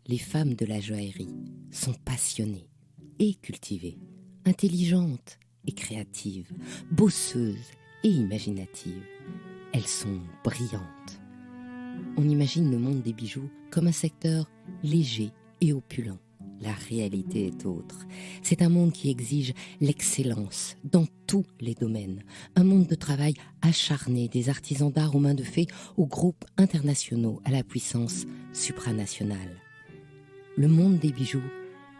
les femmes de la joaillerie sont passionnées et cultivées, intelligentes et créatives, bosseuses et imaginatives. Elles sont brillantes. On imagine le monde des bijoux comme un secteur léger et opulent. La réalité est autre. C'est un monde qui exige l'excellence dans tous les domaines. Un monde de travail acharné, des artisans d'art aux mains de fée aux groupes internationaux à la puissance supranationale. Le monde des bijoux,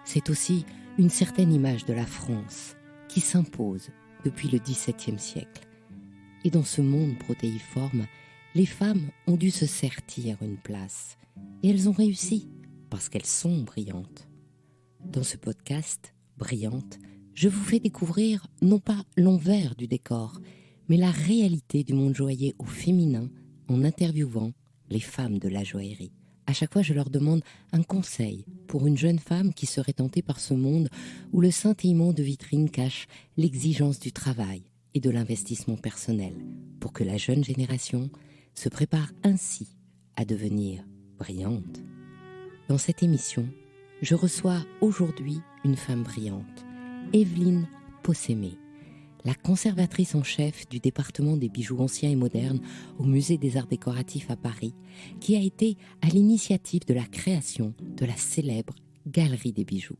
c'est aussi une certaine image de la France qui s'impose depuis le XVIIe siècle. Et dans ce monde protéiforme, les femmes ont dû se sertir une place. Et elles ont réussi parce qu'elles sont brillantes. Dans ce podcast, Brillante, je vous fais découvrir non pas l'envers du décor, mais la réalité du monde joaillier au féminin en interviewant les femmes de la joaillerie. À chaque fois, je leur demande un conseil pour une jeune femme qui serait tentée par ce monde où le scintillement de vitrine cache l'exigence du travail et de l'investissement personnel, pour que la jeune génération se prépare ainsi à devenir brillante. Dans cette émission, je reçois aujourd'hui une femme brillante, Evelyne Possémé, la conservatrice en chef du département des bijoux anciens et modernes au Musée des Arts Décoratifs à Paris, qui a été à l'initiative de la création de la célèbre Galerie des bijoux.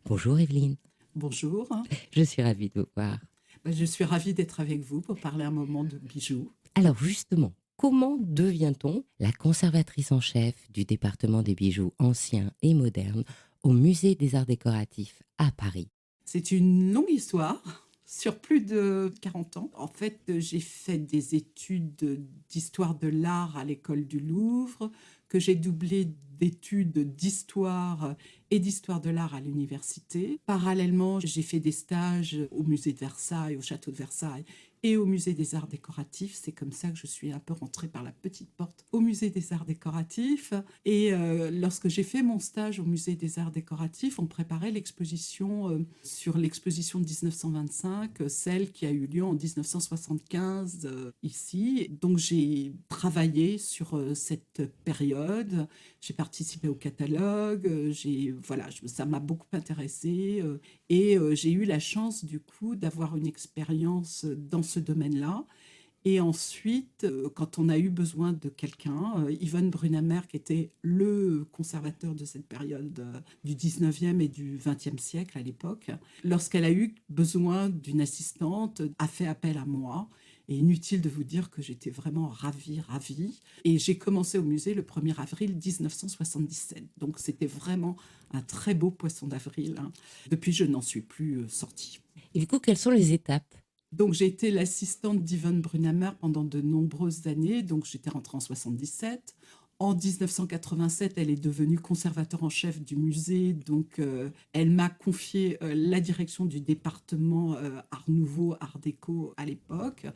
Bonjour Evelyne. Bonjour. Je suis ravie de vous voir. Je suis ravie d'être avec vous pour parler un moment de bijoux. Alors justement, comment devient-on la conservatrice en chef du département des bijoux anciens et modernes au Musée des Arts Décoratifs à Paris? C'est une longue histoire sur plus de 40 ans. En fait, j'ai fait des études d'histoire de l'art à l'école du Louvre, que j'ai doublé d'études d'histoire et d'histoire de l'art à l'université. Parallèlement, j'ai fait des stages au musée de Versailles, au château de Versailles et au musée des arts décoratifs. C'est comme ça que je suis un peu rentrée par la petite porte au musée des arts décoratifs. Et lorsque j'ai fait mon stage au musée des arts décoratifs, on préparait l'exposition sur l'exposition de 1925, celle qui a eu lieu en 1975 ici. Donc j'ai travaillé sur cette période. J'ai participé au catalogue, ça m'a beaucoup intéressée et j'ai eu la chance du coup d'avoir une expérience dans ce domaine-là. Et ensuite, quand on a eu besoin de quelqu'un, Yvonne Brunamer, qui était le conservateur de cette période du 19e et du 20e siècle à l'époque, lorsqu'elle a eu besoin d'une assistante, a fait appel à moi. Et inutile de vous dire que j'étais vraiment ravie. Et j'ai commencé au musée le 1er avril 1977. Donc c'était vraiment un très beau poisson d'avril. Depuis, je n'en suis plus sortie. Et du coup, quelles sont les étapes? Donc j'ai été l'assistante d'Yvonne Brunamer pendant de nombreuses années. Donc j'étais rentrée en 77. En 1987, elle est devenue conservateur en chef du musée, donc elle m'a confié la direction du département Art Nouveau, Art Déco à l'époque,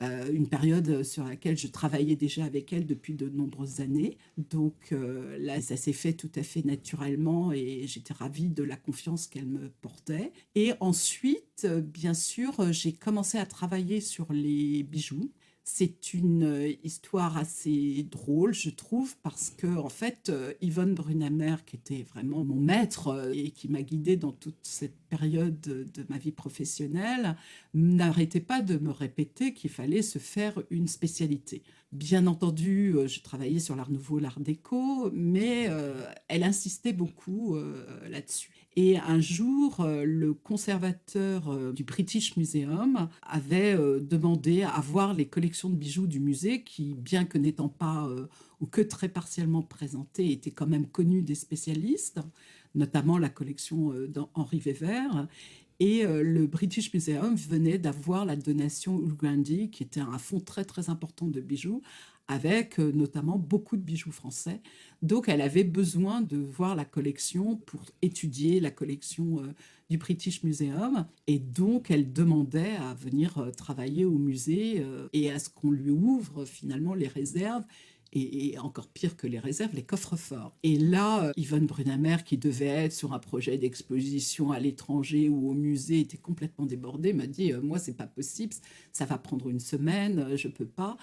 une période sur laquelle je travaillais déjà avec elle depuis de nombreuses années. Donc là, ça s'est fait tout à fait naturellement et j'étais ravie de la confiance qu'elle me portait. Et ensuite, bien sûr, j'ai commencé à travailler sur les bijoux. C'est une histoire assez drôle, je trouve, parce que en fait, Yvonne Brunamer, qui était vraiment mon maître et qui m'a guidée dans toute cette période de ma vie professionnelle, n'arrêtait pas de me répéter qu'il fallait se faire une spécialité. Bien entendu, je travaillais sur l'art nouveau, l'art déco, mais elle insistait beaucoup là-dessus. Et un jour, le conservateur du British Museum avait demandé à voir les collections de bijoux du musée qui, bien que n'étant pas ou que très partiellement présentées, étaient quand même connues des spécialistes, notamment la collection d'Henri Weber. Et le British Museum venait d'avoir la donation Ulgrandi, qui était un fonds très très important de bijoux, avec notamment beaucoup de bijoux français. Donc elle avait besoin de voir la collection pour étudier la collection du British Museum. Et donc elle demandait à venir travailler au musée et à ce qu'on lui ouvre finalement les réserves et encore pire que les réserves, les coffres-forts. Et là, Yvonne Brunamer, qui devait être sur un projet d'exposition à l'étranger ou au musée, était complètement débordée, m'a dit moi, c'est pas possible, ça va prendre une semaine, je peux pas.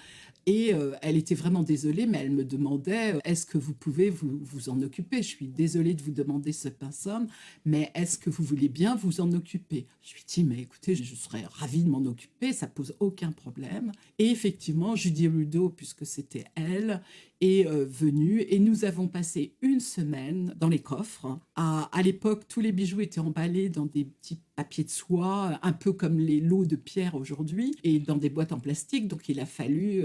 Et elle était vraiment désolée, mais elle me demandait est-ce que vous pouvez vous en occuper? Je suis désolée de vous demander ce pinceau, mais est-ce que vous voulez bien vous en occuper? Je lui ai dit mais écoutez, je serais ravie de m'en occuper, ça pose aucun problème. Et effectivement, Judy Rudeau, puisque c'était elle, est venue et nous avons passé une semaine dans les coffres. À l'époque, tous les bijoux étaient emballés dans des petits papiers de soie, un peu comme les lots de pierre aujourd'hui, et dans des boîtes en plastique. Donc il a fallu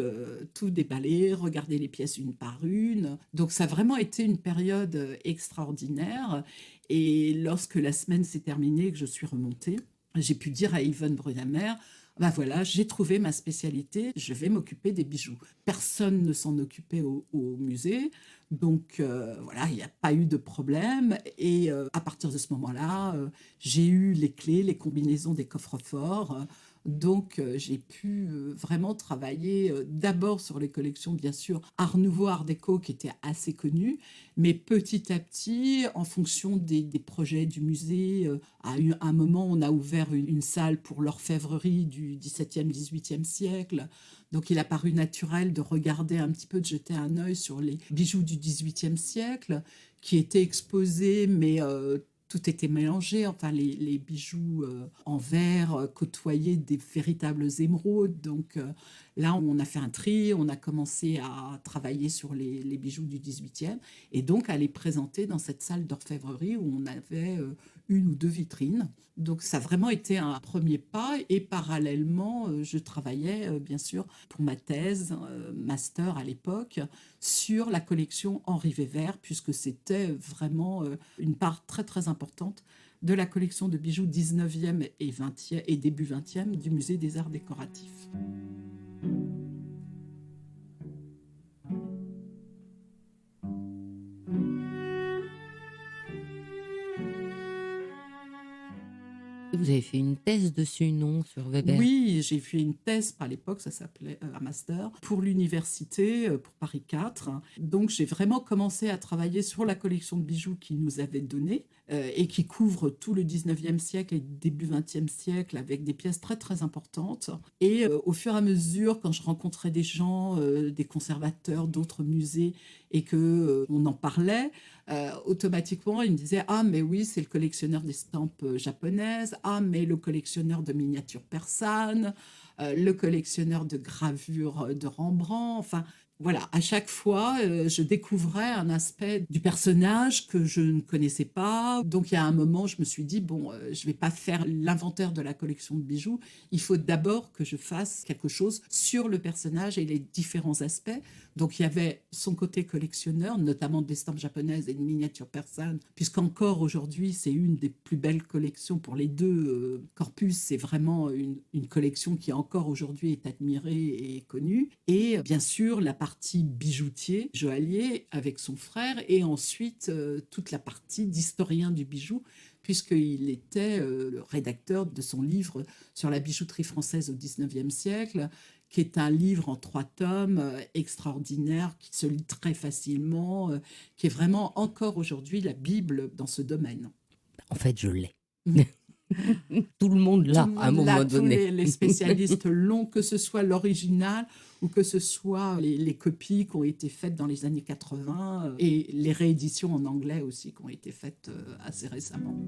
tout déballer, regarder les pièces une par une. Donc ça a vraiment été une période extraordinaire. Et lorsque la semaine s'est terminée, que je suis remontée, j'ai pu dire à Yvonne Brunamer, ben voilà, j'ai trouvé ma spécialité, je vais m'occuper des bijoux. Personne ne s'en occupait au musée, donc voilà, il n'y a pas eu de problème. Et à partir de ce moment-là, j'ai eu les clés, les combinaisons des coffres-forts. Donc j'ai pu vraiment travailler d'abord sur les collections, bien sûr, Art Nouveau, Art Déco, qui étaient assez connues, mais petit à petit, en fonction des projets du musée, à un moment, on a ouvert une salle pour l'orfèvrerie du XVIIe, XVIIIe siècle. Donc il a paru naturel de regarder un petit peu, de jeter un œil sur les bijoux du XVIIIe siècle, qui étaient exposés, mais tout était mélangé. Enfin, les bijoux en verre côtoyaient des véritables émeraudes. Donc là, on a fait un tri, on a commencé à travailler sur les bijoux du XVIIIe et donc à les présenter dans cette salle d'orfèvrerie où on avait une ou deux vitrines. Donc ça a vraiment été un premier pas et parallèlement, je travaillais bien sûr pour ma thèse, master à l'époque, sur la collection Henri Weber, puisque c'était vraiment une part très très importante de la collection de bijoux 19e et 20e et début 20e du musée des arts décoratifs. Vous avez fait une thèse dessus, non, sur Weber? Oui, j'ai fait une thèse, à l'époque ça s'appelait un master, pour l'université, pour Paris 4. Donc j'ai vraiment commencé à travailler sur la collection de bijoux qu'ils nous avaient donnée et qui couvre tout le 19e siècle et début 20e siècle avec des pièces très très importantes. Et au fur et à mesure, quand je rencontrais des gens, des conservateurs d'autres musées et que on en parlait, automatiquement, ils me disaient ah mais oui, c'est le collectionneur d'estampes japonaises, ah mais le collectionneur de miniatures persanes, le collectionneur de gravures de Rembrandt. Enfin voilà, à chaque fois, je découvrais un aspect du personnage que je ne connaissais pas. Donc il y a un moment, je me suis dit bon, je vais pas faire l'inventaire de la collection de bijoux. Il faut d'abord que je fasse quelque chose sur le personnage et les différents aspects. Donc il y avait son côté collectionneur, notamment d'estampes japonaises et de miniatures persanes, puisqu'encore aujourd'hui, c'est une des plus belles collections pour les deux corpus. C'est vraiment une collection qui encore aujourd'hui est admirée et connue. Et bien sûr, la partie bijoutier, joaillier, avec son frère, et ensuite toute la partie d'historien du bijou, puisqu'il était le rédacteur de son livre sur la bijouterie française au XIXe siècle, qui est un livre en 3 tomes extraordinaire, qui se lit très facilement, qui est vraiment encore aujourd'hui la Bible dans ce domaine. En fait, je l'ai. Tout le monde l'a à un moment donné. Tous les spécialistes l'ont, que ce soit l'original ou que ce soit les copies qui ont été faites dans les années 80 et les rééditions en anglais aussi qui ont été faites assez récemment.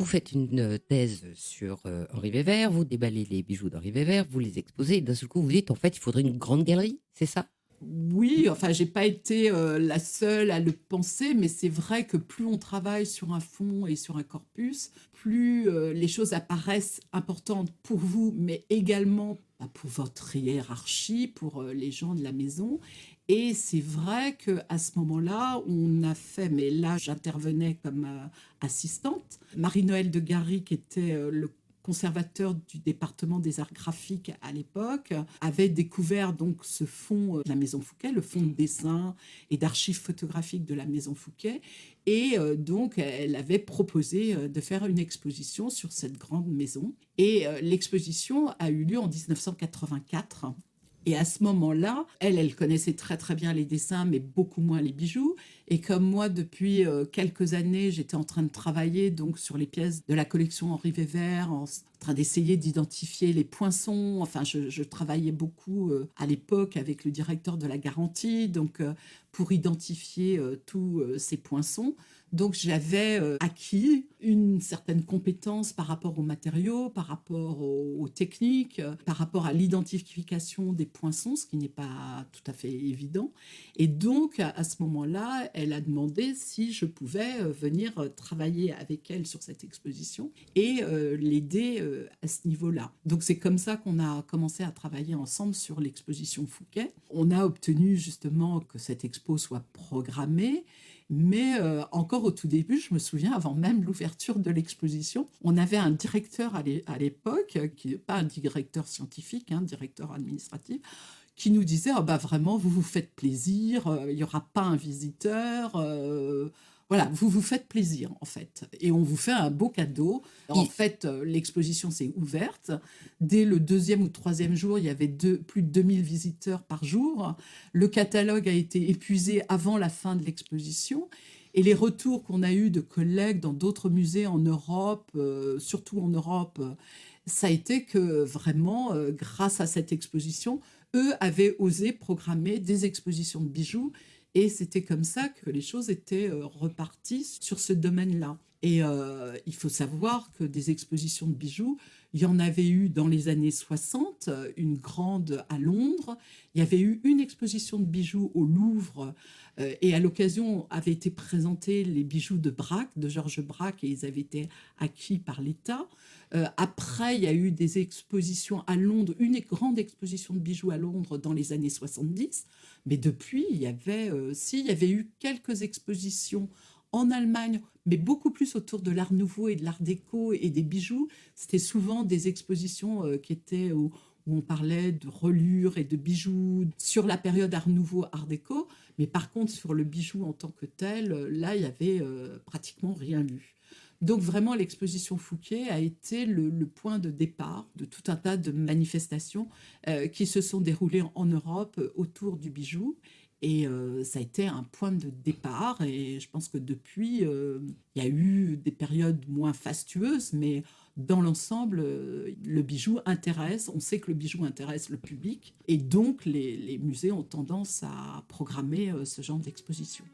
Vous faites une thèse sur Henri Weber, vous déballez les bijoux d'Henri Weber, vous les exposez, et d'un seul coup vous dites en fait il faudrait une grande galerie, c'est ça? Oui, enfin, j'ai pas été la seule à le penser, mais c'est vrai que plus on travaille sur un fond et sur un corpus, plus les choses apparaissent importantes pour vous, mais également pour votre hiérarchie, pour les gens de la maison. Et c'est vrai qu'à ce moment-là, on a fait, mais là, j'intervenais comme assistante. Marie-Noëlle de Gary, qui était le conservateur du département des arts graphiques à l'époque, avait découvert donc ce fonds de la Maison Fouquet, le fonds de dessin et d'archives photographiques de la Maison Fouquet. Et donc, elle avait proposé de faire une exposition sur cette grande maison. Et l'exposition a eu lieu en 1984. Et à ce moment-là, elle connaissait très très bien les dessins, mais beaucoup moins les bijoux. Et comme moi, depuis quelques années, j'étais en train de travailler donc sur les pièces de la collection Henri Weber, en train d'essayer d'identifier les poinçons. Enfin, je travaillais beaucoup à l'époque avec le directeur de la garantie, donc pour identifier tous ces poinçons. Donc j'avais acquis une certaine compétence par rapport aux matériaux, par rapport aux techniques, par rapport à l'identification des poinçons, ce qui n'est pas tout à fait évident. Et donc à ce moment-là, elle a demandé si je pouvais venir travailler avec elle sur cette exposition et l'aider à ce niveau-là. Donc c'est comme ça qu'on a commencé à travailler ensemble sur l'exposition Fouquet. On a obtenu justement que cette expo soit programmée. Mais encore au tout début, je me souviens, avant même l'ouverture de l'exposition, on avait un directeur à l'époque, qui n'est pas un directeur scientifique, un directeur administratif, qui nous disait oh bah vraiment, vous vous faites plaisir, il n'y aura pas un visiteur. Voilà, vous vous faites plaisir, en fait. Et on vous fait un beau cadeau. En fait, l'exposition s'est ouverte. Dès le 2e ou 3e jour, il y avait plus de 2000 visiteurs par jour. Le catalogue a été épuisé avant la fin de l'exposition. Et les retours qu'on a eus de collègues dans d'autres musées en Europe, surtout en Europe, ça a été que vraiment, grâce à cette exposition, eux avaient osé programmer des expositions de bijoux. Et c'était comme ça que les choses étaient reparties sur ce domaine-là. Et il faut savoir que des expositions de bijoux, il y en avait eu dans les années 60, une grande à Londres. Il y avait eu une exposition de bijoux au Louvre et à l'occasion avaient été présentés les bijoux de Braque, de Georges Braque, et ils avaient été acquis par l'État. Après, il y a eu des expositions à Londres, une grande exposition de bijoux à Londres dans les années 70. Mais depuis, il y avait eu quelques expositions en Allemagne, mais beaucoup plus autour de l'art nouveau et de l'art déco et des bijoux. C'était souvent des expositions qui étaient où on parlait de reliures et de bijoux sur la période art nouveau, art déco. Mais par contre, sur le bijou en tant que tel, là, il y avait pratiquement rien eu. Donc vraiment, l'exposition Fouquet a été le point de départ de tout un tas de manifestations qui se sont déroulées en Europe autour du bijou. Et ça a été un point de départ. Et je pense que depuis, il y a eu des périodes moins fastueuses, mais dans l'ensemble, le bijou intéresse. On sait que le bijou intéresse le public. Et donc, les musées ont tendance à programmer ce genre d'exposition.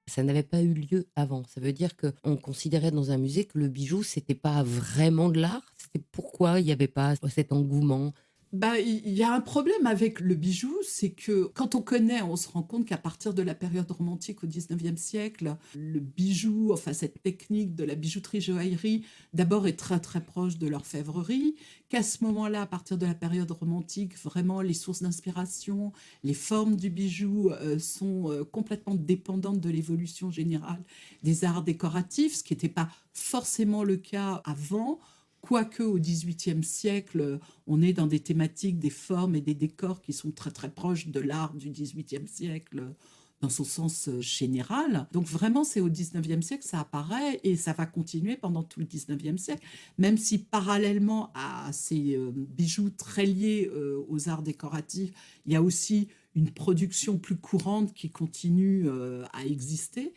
Ça n'avait pas eu lieu avant. Ça veut dire qu'on considérait dans un musée que le bijou, c'était pas vraiment de l'art. C'était pourquoi il n'y avait pas cet engouement. Bah, il y a un problème avec le bijou, c'est que quand on connaît, on se rend compte qu'à partir de la période romantique au 19e siècle, le bijou, enfin cette technique de la bijouterie-joaillerie, d'abord est très très proche de l'orfèvrerie, qu'à ce moment-là, à partir de la période romantique, vraiment les sources d'inspiration, les formes du bijou sont complètement dépendantes de l'évolution générale des arts décoratifs, ce qui n'était pas forcément le cas avant. Quoique au XVIIIe siècle, on est dans des thématiques, des formes et des décors qui sont très très proches de l'art du XVIIIe siècle dans son sens général. Donc vraiment, c'est au XIXe siècle que ça apparaît et ça va continuer pendant tout le XIXe siècle, même si parallèlement à ces bijoux très liés aux arts décoratifs, il y a aussi une production plus courante qui continue à exister.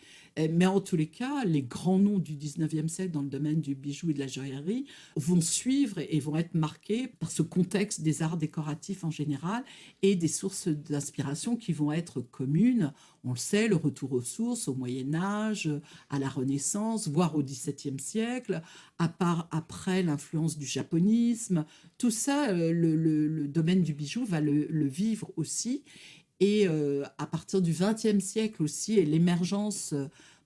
Mais en tous les cas, les grands noms du 19e siècle dans le domaine du bijou et de la joaillerie vont suivre et vont être marqués par ce contexte des arts décoratifs en général et des sources d'inspiration qui vont être communes. On le sait, le retour aux sources au Moyen-Âge, à la Renaissance, voire au XVIIe siècle, à part après l'influence du japonisme. Tout ça, le domaine du bijou va le vivre aussi. Et à partir du XXe siècle aussi, et l'émergence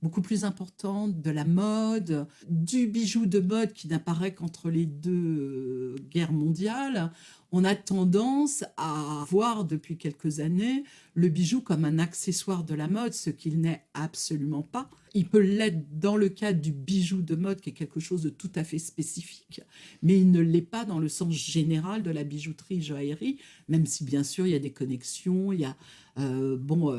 beaucoup plus importante de la mode, du bijou de mode qui n'apparaît qu'entre les deux guerres mondiales, On a tendance à voir depuis quelques années le bijou comme un accessoire de la mode, ce qu'il n'est absolument pas. Il peut l'être dans le cadre du bijou de mode, qui est quelque chose de tout à fait spécifique, mais il ne l'est pas dans le sens général de la bijouterie joaillerie, même si bien sûr il y a des connexions, il y a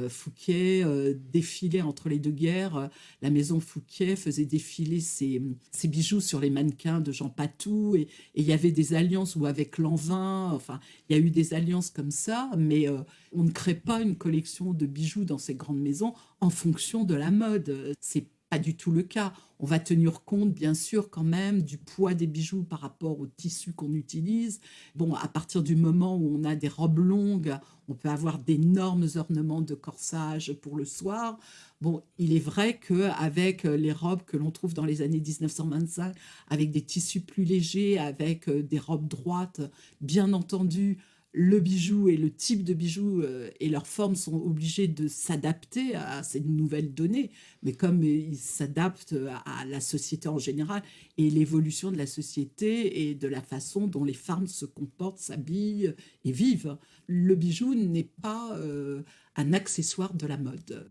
Fouquet défilait entre les deux guerres, la maison Fouquet faisait défiler ses bijoux sur les mannequins de Jean Patou, et il y avait des alliances, ou avec Lanvin, enfin il y a eu des alliances comme ça, mais on ne crée pas une collection de bijoux dans ces grandes maisons en fonction de la mode. C'est pas du tout le cas. On va tenir compte, bien sûr, quand même, du poids des bijoux par rapport au tissu qu'on utilise. Bon, à partir du moment où on a des robes longues, on peut avoir d'énormes ornements de corsage pour le soir. Bon, il est vrai qu'avec les robes que l'on trouve dans les années 1925, avec des tissus plus légers, avec des robes droites, bien entendu, le bijou et le type de bijou et leur forme sont obligés de s'adapter à ces nouvelles données, mais comme ils s'adaptent à la société en général et l'évolution de la société et de la façon dont les femmes se comportent, s'habillent et vivent, le bijou n'est pas un accessoire de la mode.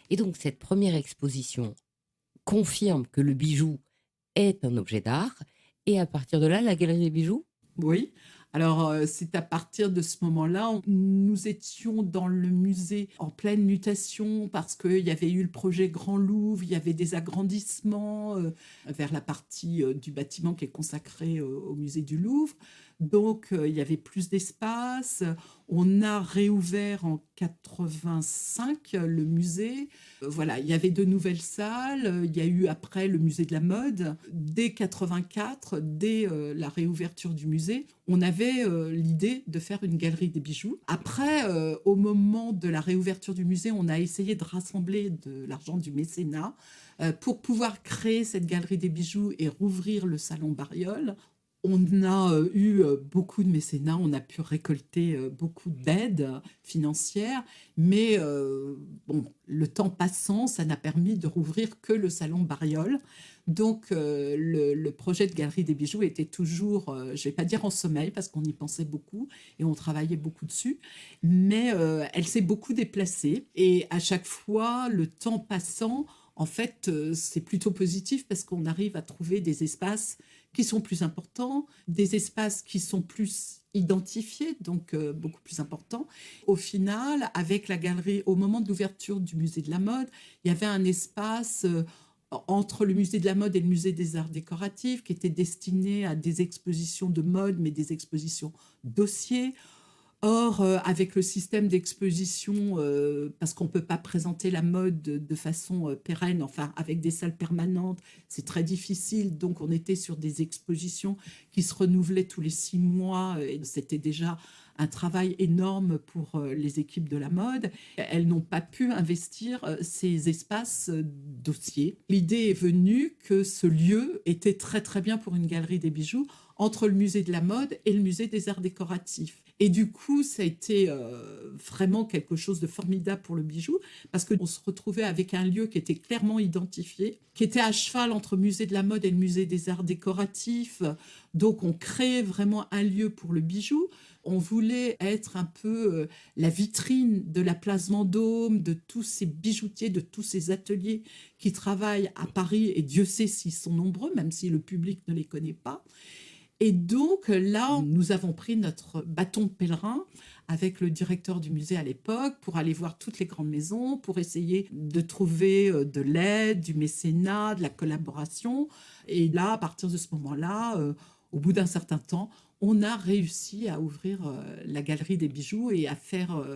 Et donc cette première exposition confirme que le bijou est un objet d'art, et à partir de là, la galerie des bijoux. Oui, alors c'est à partir de ce moment-là, nous étions dans le musée en pleine mutation parce qu'il y avait eu le projet Grand Louvre, il y avait des agrandissements vers la partie du bâtiment qui est consacrée au musée du Louvre. Donc il y avait plus d'espace. On a réouvert en 85 le musée. Voilà, il y avait de nouvelles salles. Il y a eu après le musée de la mode. Dès 84, dès la réouverture du musée, on avait l'idée de faire une galerie des bijoux. Après, au moment de la réouverture du musée, on a essayé de rassembler de l'argent du mécénat pour pouvoir créer cette galerie des bijoux et rouvrir le salon Bariol. On a eu beaucoup de mécénats, on a pu récolter beaucoup d'aides financières, mais bon, le temps passant, ça n'a permis de rouvrir que le salon Bariol. Donc le projet de galerie des bijoux était toujours, je ne vais pas dire en sommeil, parce qu'on y pensait beaucoup et on travaillait beaucoup dessus, mais elle s'est beaucoup déplacée. Et à chaque fois, le temps passant, en fait, c'est plutôt positif parce qu'on arrive à trouver des espaces qui sont plus importants, des espaces qui sont plus identifiés, donc beaucoup plus importants. Au final, avec la galerie, au moment de l'ouverture du musée de la mode, il y avait un espace entre le musée de la mode et le musée des arts décoratifs qui était destiné à des expositions de mode, mais des expositions dossiers. Or, avec le système d'exposition, parce qu'on ne peut pas présenter la mode de façon pérenne, enfin avec des salles permanentes, c'est très difficile. Donc, on était sur des expositions qui se renouvelaient tous les 6 mois. Et c'était déjà un travail énorme pour les équipes de la mode. Elles n'ont pas pu investir ces espaces dossiers. L'idée est venue que ce lieu était très très bien pour une galerie des bijoux entre le musée de la mode et le musée des arts décoratifs. Et du coup, ça a été vraiment quelque chose de formidable pour le bijou, parce qu'on se retrouvait avec un lieu qui était clairement identifié, qui était à cheval entre le musée de la mode et le musée des arts décoratifs. Donc, on créait vraiment un lieu pour le bijou. On voulait être un peu la vitrine de la place Vendôme, de tous ces bijoutiers, de tous ces ateliers qui travaillent à Paris, et Dieu sait s'ils sont nombreux, même si le public ne les connaît pas. Et donc là, nous avons pris notre bâton de pèlerin avec le directeur du musée à l'époque pour aller voir toutes les grandes maisons, pour essayer de trouver de l'aide, du mécénat, de la collaboration. Et là, à partir de ce moment-là, au bout d'un certain temps, on a réussi à ouvrir la galerie des bijoux et à faire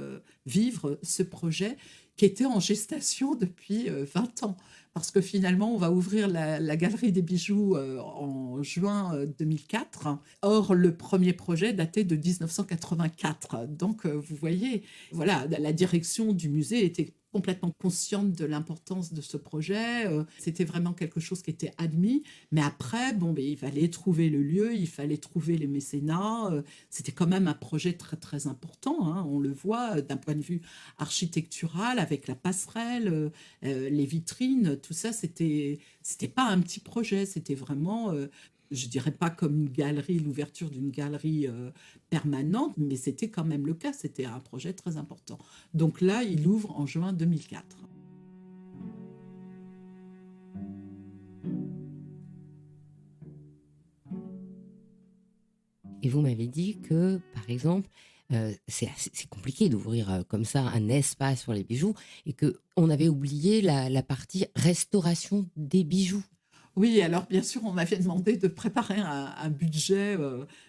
vivre ce projet qui était en gestation depuis 20 ans. Parce que finalement, on va ouvrir la galerie des bijoux en juin 2004. Or, le premier projet datait de 1984. Donc, vous voyez, voilà, la direction du musée était complètement consciente de l'importance de ce projet. C'était vraiment quelque chose qui était admis. Mais après, bon, ben, il fallait trouver le lieu, il fallait trouver les mécénats. C'était quand même un projet très, très important, hein, on le voit d'un point de vue architectural, avec la passerelle, les vitrines, tout ça, c'était pas un petit projet, c'était vraiment, je dirais pas comme une galerie, l'ouverture d'une galerie permanente, mais c'était quand même le cas, c'était un projet très important. Donc là, il ouvre en juin 2004. Et vous m'avez dit que, par exemple, c'est compliqué d'ouvrir comme ça un espace pour les bijoux et que on avait oublié la partie restauration des bijoux. Oui, alors bien sûr, on m'avait demandé de préparer un budget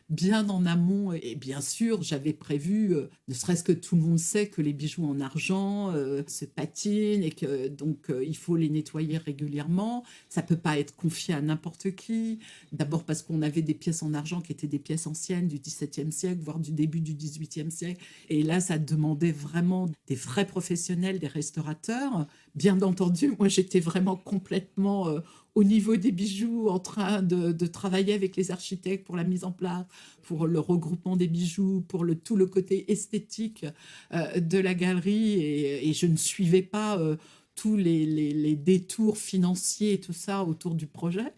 bien en amont. Et bien sûr, j'avais prévu, ne serait-ce que tout le monde sait que les bijoux en argent se patinent et que donc il faut les nettoyer régulièrement. Ça peut pas être confié à n'importe qui. D'abord parce qu'on avait des pièces en argent qui étaient des pièces anciennes du XVIIe siècle, voire du début du XVIIIe siècle. Et là, ça demandait vraiment des vrais professionnels, des restaurateurs. Bien entendu, moi, j'étais vraiment complètement au niveau des bijoux, en train de travailler avec les architectes pour la mise en place, pour le regroupement des bijoux, pour tout le côté esthétique de la galerie. Et je ne suivais pas tous les détours financiers et tout ça autour du projet.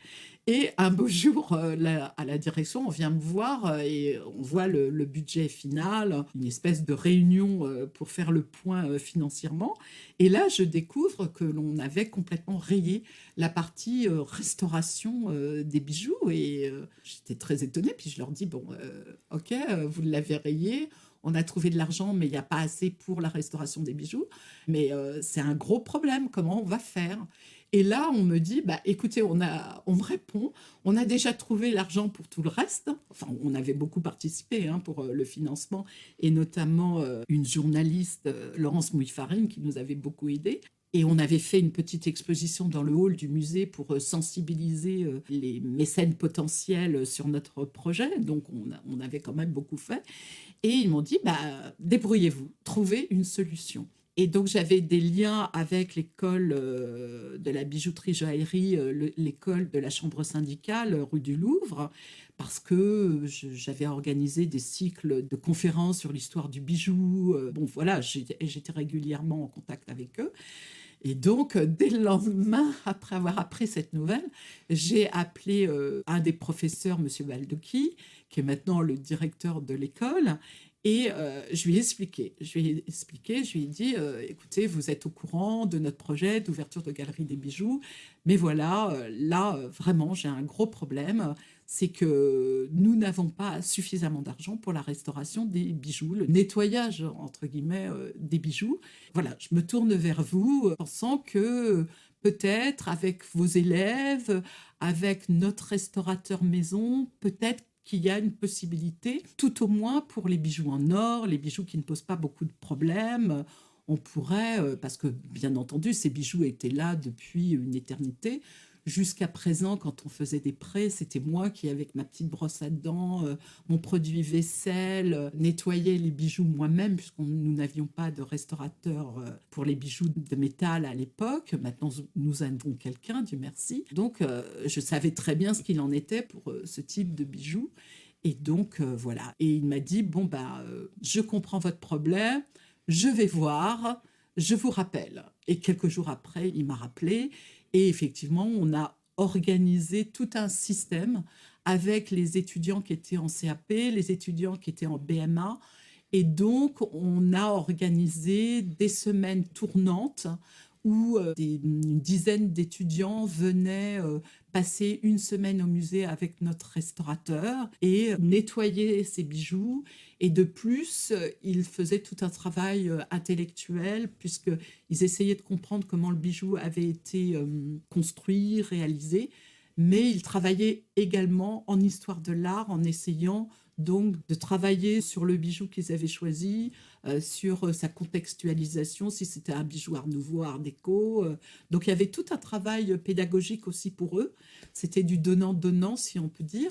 Et un beau jour, à la direction, on vient me voir et on voit le budget final, une espèce de réunion pour faire le point financièrement. Et là, je découvre que l'on avait complètement rayé la partie restauration des bijoux. Et j'étais très étonnée. Puis je leur dis, bon, ok, vous l'avez rayé. On a trouvé de l'argent, mais il n'y a pas assez pour la restauration des bijoux. Mais c'est un gros problème. Comment on va faire? Et là, on me dit, bah, écoutez, on me répond, on a déjà trouvé l'argent pour tout le reste. Enfin, on avait beaucoup participé hein, pour le financement, et notamment une journaliste, Laurence Mouifarine, qui nous avait beaucoup aidés. Et on avait fait une petite exposition dans le hall du musée pour sensibiliser les mécènes potentiels sur notre projet. Donc, on avait quand même beaucoup fait. Et ils m'ont dit, bah, débrouillez-vous, trouvez une solution. Et donc, j'avais des liens avec l'école de la bijouterie joaillerie, l'école de la chambre syndicale, rue du Louvre, parce que j'avais organisé des cycles de conférences sur l'histoire du bijou. Bon, voilà, j'étais régulièrement en contact avec eux. Et donc, dès le lendemain, après avoir appris cette nouvelle, j'ai appelé un des professeurs, M. Baldocchi, qui est maintenant le directeur de l'école, et je lui ai expliqué. Je lui ai dit, écoutez, vous êtes au courant de notre projet d'ouverture de galerie des bijoux, mais voilà, là, vraiment, j'ai un gros problème. C'est que nous n'avons pas suffisamment d'argent pour la restauration des bijoux, le nettoyage, entre guillemets, des bijoux. Voilà, je me tourne vers vous, pensant que peut-être avec vos élèves, avec notre restaurateur maison, peut-être qu'il y a une possibilité, tout au moins pour les bijoux en or, les bijoux qui ne posent pas beaucoup de problèmes. On pourrait, parce que bien entendu, ces bijoux étaient là depuis une éternité. Jusqu'à présent, quand on faisait des prêts, c'était moi qui, avec ma petite brosse à dents, mon produit vaisselle, nettoyais les bijoux moi-même, nous n'avions pas de restaurateur pour les bijoux de métal à l'époque. Maintenant, nous avons quelqu'un, Dieu merci. Donc, je savais très bien ce qu'il en était pour ce type de bijoux. Et donc, voilà. Et il m'a dit, bon, bah, je comprends votre problème, je vais voir, je vous rappelle. Et quelques jours après, il m'a rappelé. Et effectivement, on a organisé tout un système avec les étudiants qui étaient en CAP, les étudiants qui étaient en BMA. Et donc, on a organisé des semaines tournantes où une dizaine d'étudiants venaient passer une semaine au musée avec notre restaurateur et nettoyer ses bijoux. Et de plus, ils faisaient tout un travail intellectuel puisqu'ils essayaient de comprendre comment le bijou avait été construit, réalisé. Mais ils travaillaient également en histoire de l'art en essayant donc de travailler sur le bijou qu'ils avaient choisi, sur sa contextualisation, si c'était un bijou art nouveau, art déco. Donc il y avait tout un travail pédagogique aussi pour eux. C'était du donnant-donnant, si on peut dire.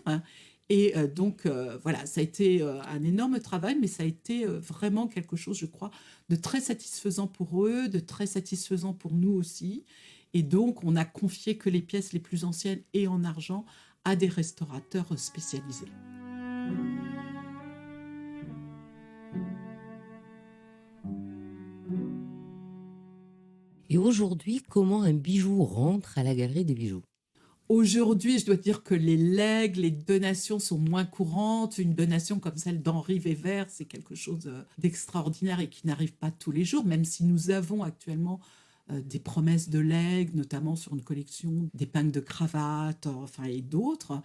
Et donc, voilà, ça a été un énorme travail, mais ça a été vraiment quelque chose, je crois, de très satisfaisant pour eux, de très satisfaisant pour nous aussi. Et donc, on a confié que les pièces les plus anciennes et en argent à des restaurateurs spécialisés. Et aujourd'hui, comment un bijou rentre à la galerie des bijoux? Aujourd'hui, je dois dire que les legs, les donations sont moins courantes. Une donation comme celle d'Henri Weber, c'est quelque chose d'extraordinaire et qui n'arrive pas tous les jours, même si nous avons actuellement des promesses de legs, notamment sur une collection d'épingles de cravate, enfin, et d'autres.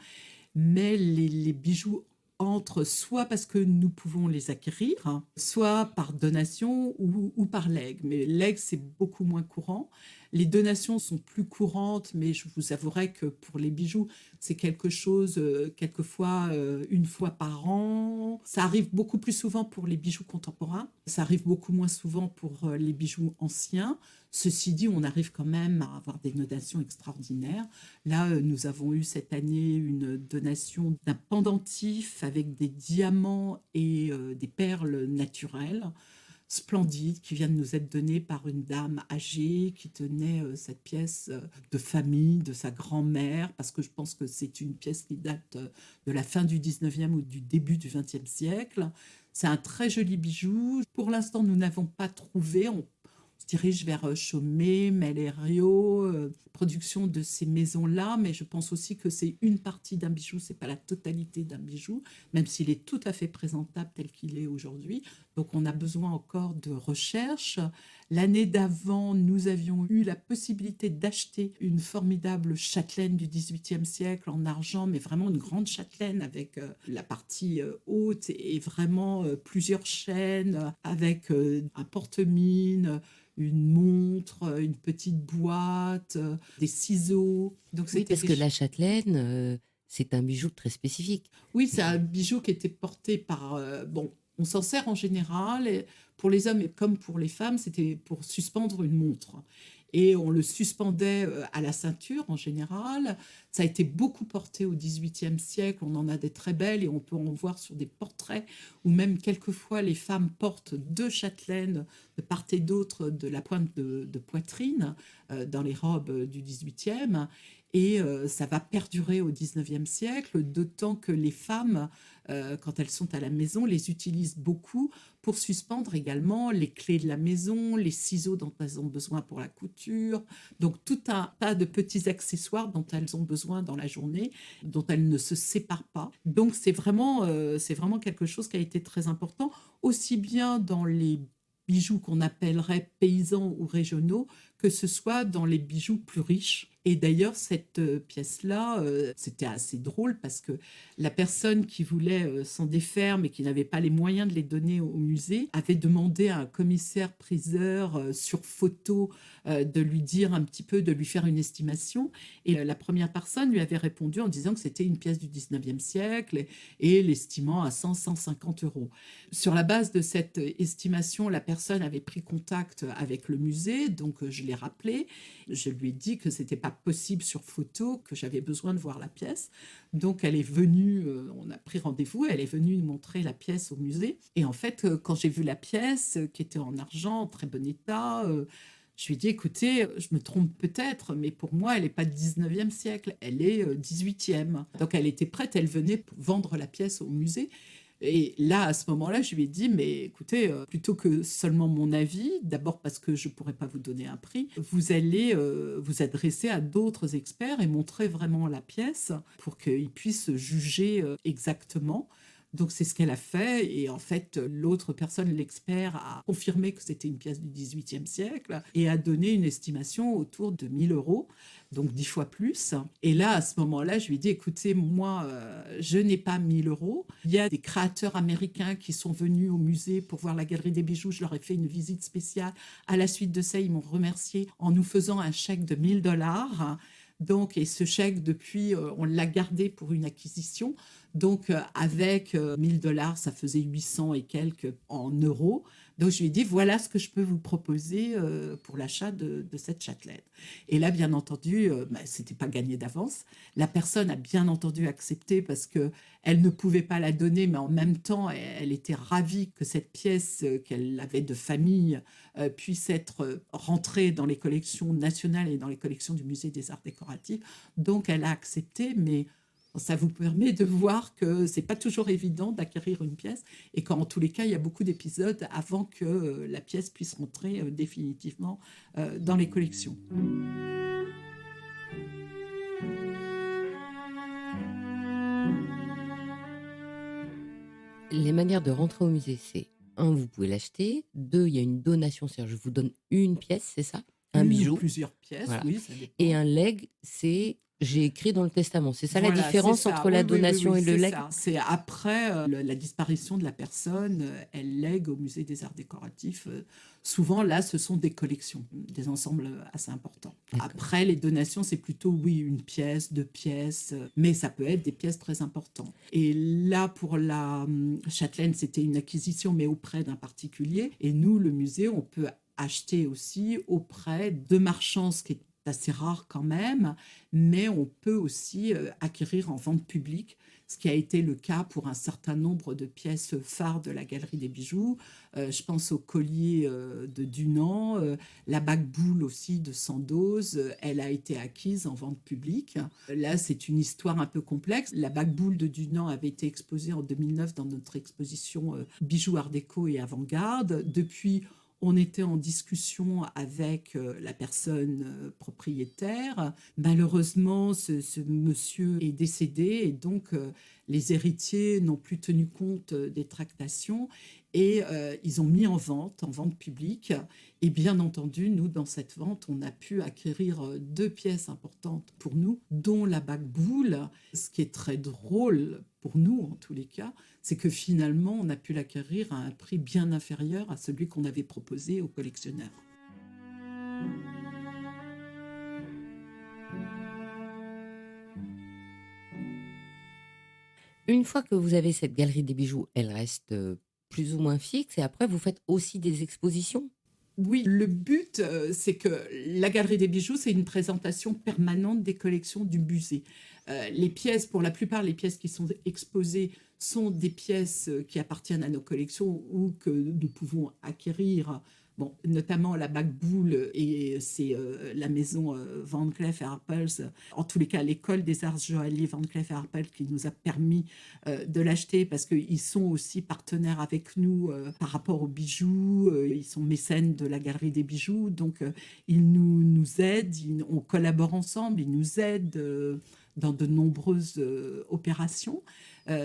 Mais les bijoux entrent soit parce que nous pouvons les acquérir, hein, soit par donation ou par legs. Mais legs, c'est beaucoup moins courant. Les donations sont plus courantes, mais je vous avouerai que pour les bijoux, c'est quelque chose, quelquefois, une fois par an. Ça arrive beaucoup plus souvent pour les bijoux contemporains. Ça arrive beaucoup moins souvent pour les bijoux anciens. Ceci dit, on arrive quand même à avoir des donations extraordinaires. Là, nous avons eu cette année une donation d'un pendentif avec des diamants et des perles naturelles splendides qui vient de nous être donné par une dame âgée qui tenait cette pièce de famille de sa grand-mère, parce que je pense que c'est une pièce qui date de la fin du 19e ou du début du 20e siècle. C'est un très joli bijou. Pour l'instant, nous n'avons pas trouvé. On se dirige vers Chaumet, Mellerio, production de ces maisons-là, mais je pense aussi que c'est une partie d'un bijou, c'est pas la totalité d'un bijou, même s'il est tout à fait présentable tel qu'il est aujourd'hui. Donc on a besoin encore de recherche. L'année d'avant, nous avions eu la possibilité d'acheter une formidable châtelaine du XVIIIe siècle en argent, mais vraiment une grande châtelaine avec la partie haute et vraiment plusieurs chaînes, avec un porte-mine, une montre, une petite boîte, des ciseaux. Donc Oui, c'était parce que la châtelaine, c'est un bijou très spécifique. oui, c'est un bijou qui était porté par bon, on s'en sert en général pour les hommes et comme pour les femmes, c'était pour suspendre une montre. Et on le suspendait à la ceinture en général. Ça a été beaucoup porté au XVIIIe siècle. On en a des très belles et on peut en voir sur des portraits où même quelquefois les femmes portent deux châtelaines de part et d'autre de la pointe de poitrine dans les robes du XVIIIe. Et ça va perdurer au XIXe siècle, d'autant que les femmes, quand elles sont à la maison, les utilisent beaucoup pour suspendre également les clés de la maison, les ciseaux dont elles ont besoin pour la couture. Donc tout un tas de petits accessoires dont elles ont besoin dans la journée, dont elles ne se séparent pas. Donc c'est vraiment quelque chose qui a été très important, aussi bien dans les bijoux qu'on appellerait paysans ou régionaux, que ce soit dans les bijoux plus riches. Et d'ailleurs, cette pièce-là, c'était assez drôle parce que la personne qui voulait s'en défaire, mais qui n'avait pas les moyens de les donner au musée, avait demandé à un commissaire-priseur sur photo de lui dire un petit peu, de lui faire une estimation. Et la première personne lui avait répondu en disant que c'était une pièce du 19e siècle et l'estimant à 100-150 euros. Sur la base de cette estimation, la personne avait pris contact avec le musée, donc je l'ai rappelé. Je lui ai dit que c'était pas possible sur photo, que j'avais besoin de voir la pièce. Donc elle est venue, on a pris rendez-vous, elle est venue nous montrer la pièce au musée. Et en fait, quand j'ai vu la pièce, qui était en argent, en très bon état, je lui ai dit, écoutez, je me trompe peut-être, mais pour moi, elle n'est pas du 19e siècle, elle est 18e. Donc elle était prête, elle venait pour vendre la pièce au musée. Et là, à ce moment-là, je lui ai dit, mais écoutez, plutôt que seulement mon avis, d'abord parce que je ne pourrais pas vous donner un prix, vous allez vous adresser à d'autres experts et montrer vraiment la pièce pour qu'ils puissent juger exactement. Donc c'est ce qu'elle a fait et en fait l'autre personne, l'expert, a confirmé que c'était une pièce du XVIIIe siècle et a donné une estimation autour de 1 000 euros, donc 10 fois plus. Et là, à ce moment-là, je lui ai dit, écoutez, moi, je n'ai pas 1 000 euros. Il y a des créateurs américains qui sont venus au musée pour voir la galerie des bijoux. Je leur ai fait une visite spéciale. À la suite de ça, ils m'ont remercié en nous faisant un chèque de 1 000 $. Donc, et ce chèque, depuis, on l'a gardé pour une acquisition. Donc, avec 1 000 $, ça faisait 800 et quelques en euros. Donc, je lui ai dit, voilà ce que je peux vous proposer pour l'achat de cette châtelette. Et là, bien entendu, c'était pas gagné d'avance. La personne a bien entendu accepté parce que elle ne pouvait pas la donner, mais en même temps, elle était ravie que cette pièce qu'elle avait de famille puisse être rentrée dans les collections nationales et dans les collections du Musée des Arts Décoratifs. Donc, elle a accepté, mais ça vous permet de voir que c'est pas toujours évident d'acquérir une pièce et qu'en tous les cas, il y a beaucoup d'épisodes avant que la pièce puisse rentrer définitivement dans les collections. Les manières de rentrer au musée, c'est un, vous pouvez l'acheter. Deux, il y a une donation, c'est-à-dire je vous donne une pièce, c'est ça? Un Une ou bijou. plusieurs pièces, Voilà. oui, ça dépend. Et un leg, c'est j'ai écrit dans le testament. C'est ça la Voilà, différence c'est ça. entre la Oui, oui, oui, donation oui, et le c'est leg? ça. C'est après la disparition de la personne, elle lègue au Musée des Arts Décoratifs. Souvent, là, ce sont des collections, des ensembles assez importants. D'accord. Après, les donations, c'est plutôt, oui, une pièce, deux pièces, mais ça peut être des pièces très importantes. Et là, pour la châtelaine, c'était une acquisition, mais auprès d'un particulier. Et nous, le musée, on peut acheter aussi auprès de marchands, ce qui est assez rare quand même, mais on peut aussi acquérir en vente publique, ce qui a été le cas pour un certain nombre de pièces phares de la Galerie des Bijoux. Je pense au collier de Dunant, la bague boule aussi de Sandoz, elle a été acquise en vente publique. Là, c'est une histoire un peu complexe. La bague boule de Dunant avait été exposée en 2009 dans notre exposition Bijoux Art déco et avant-garde. Depuis, on était en discussion avec la personne propriétaire. Malheureusement, ce monsieur est décédé et donc les héritiers n'ont plus tenu compte des tractations et ils ont mis en vente publique. Et bien entendu, nous, dans cette vente, on a pu acquérir deux pièces importantes pour nous, dont la bague boule. Ce qui est très drôle pour nous, en tous les cas, c'est que finalement, on a pu l'acquérir à un prix bien inférieur à celui qu'on avait proposé aux collectionneurs. Une fois que vous avez cette galerie des bijoux, elle reste plus ou moins fixe et après, vous faites aussi des expositions? Oui, le but, c'est que la Galerie des Bijoux, c'est une présentation permanente des collections du musée. Les pièces, pour la plupart, les pièces qui sont exposées sont des pièces qui appartiennent à nos collections ou que nous pouvons acquérir. Bon, notamment la bague boule, et c'est la maison Van Cleef & Arpels, en tous les cas l'école des arts joailliers Van Cleef & Arpels qui nous a permis de l'acheter parce qu'ils sont aussi partenaires avec nous par rapport aux bijoux, ils sont mécènes de la Galerie des Bijoux, donc ils nous aident, on collabore ensemble, ils nous aident dans de nombreuses opérations.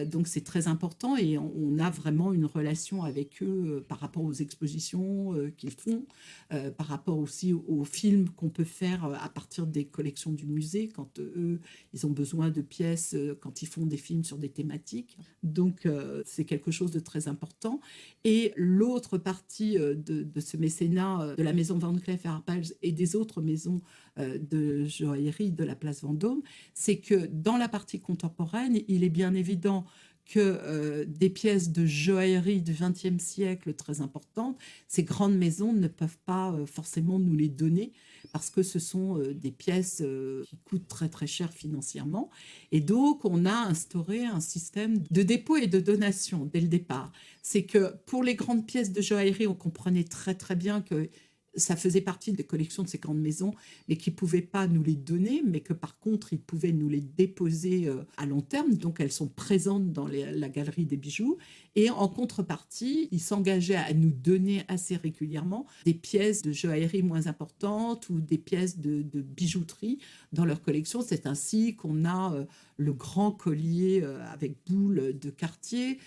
Donc c'est très important et on a vraiment une relation avec eux par rapport aux expositions qu'ils font, par rapport aussi aux films qu'on peut faire à partir des collections du musée quand eux, ils ont besoin de pièces, quand ils font des films sur des thématiques. Donc c'est quelque chose de très important. Et l'autre partie de ce mécénat de la maison Van Cleef & Arpels et des autres maisons de joaillerie de la place Vendôme, c'est que dans la partie contemporaine, il est bien évident que des pièces de joaillerie du XXe siècle très importantes, ces grandes maisons ne peuvent pas forcément nous les donner parce que ce sont des pièces qui coûtent très très cher financièrement. Et donc, on a instauré un système de dépôt et de donation dès le départ. C'est que pour les grandes pièces de joaillerie, on comprenait très très bien que ça faisait partie des collections de ces grandes maisons, mais qui ne pouvaient pas nous les donner, mais que par contre, ils pouvaient nous les déposer à long terme. Donc, elles sont présentes dans la Galerie des Bijoux. Et en contrepartie, ils s'engageaient à nous donner assez régulièrement des pièces de joaillerie moins importantes ou des pièces de bijouterie dans leur collection. C'est ainsi qu'on a le grand collier avec boule de Cartier,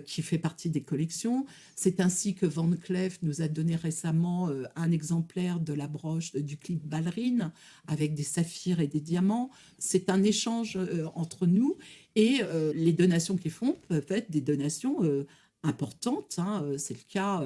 qui fait partie des collections. C'est ainsi que Van Cleef nous a donné récemment un exemplaire de la broche du clip ballerine avec des saphirs et des diamants. C'est un échange entre nous et les donations qu'ils font peuvent être des donations importantes. Hein. C'est le cas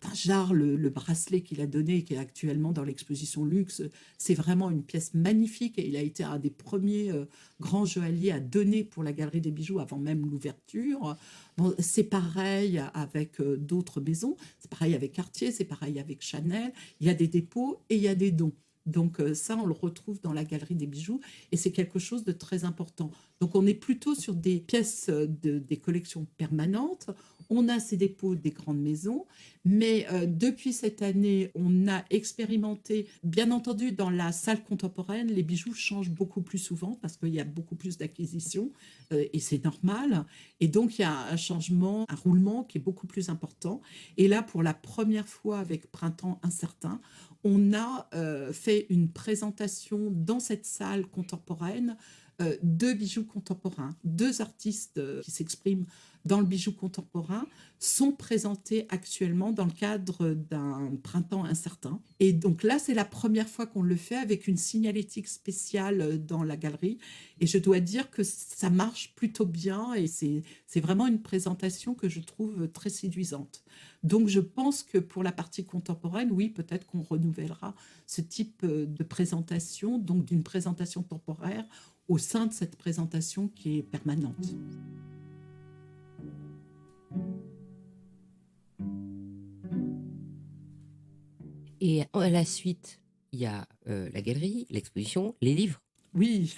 Tajard, le bracelet qu'il a donné, qui est actuellement dans l'exposition Luxe, c'est vraiment une pièce magnifique et il a été un des premiers grands joailliers à donner pour la Galerie des Bijoux avant même l'ouverture. Bon, c'est pareil avec d'autres maisons, c'est pareil avec Cartier, c'est pareil avec Chanel. Il y a des dépôts et il y a des dons. Donc ça, on le retrouve dans la Galerie des Bijoux et c'est quelque chose de très important. Donc on est plutôt sur des pièces des collections permanentes. On a ces dépôts des grandes maisons, mais depuis cette année, on a expérimenté, bien entendu, dans la salle contemporaine, les bijoux changent beaucoup plus souvent parce qu'il y a beaucoup plus d'acquisitions et c'est normal. Et donc il y a un changement, un roulement qui est beaucoup plus important. Et là, pour la première fois avec Printemps incertain, on a fait une présentation dans cette salle contemporaine de bijoux contemporains. Deux artistes qui s'expriment dans le bijou contemporain sont présentés actuellement dans le cadre d'un printemps incertain. Et donc là, c'est la première fois qu'on le fait avec une signalétique spéciale dans la galerie. Et je dois dire que ça marche plutôt bien et c'est vraiment une présentation que je trouve très séduisante. Donc je pense que pour la partie contemporaine, oui, peut-être qu'on renouvellera ce type de présentation, donc d'une présentation temporaire au sein de cette présentation qui est permanente. Et à la suite, il y a la galerie, l'exposition, les livres. Oui,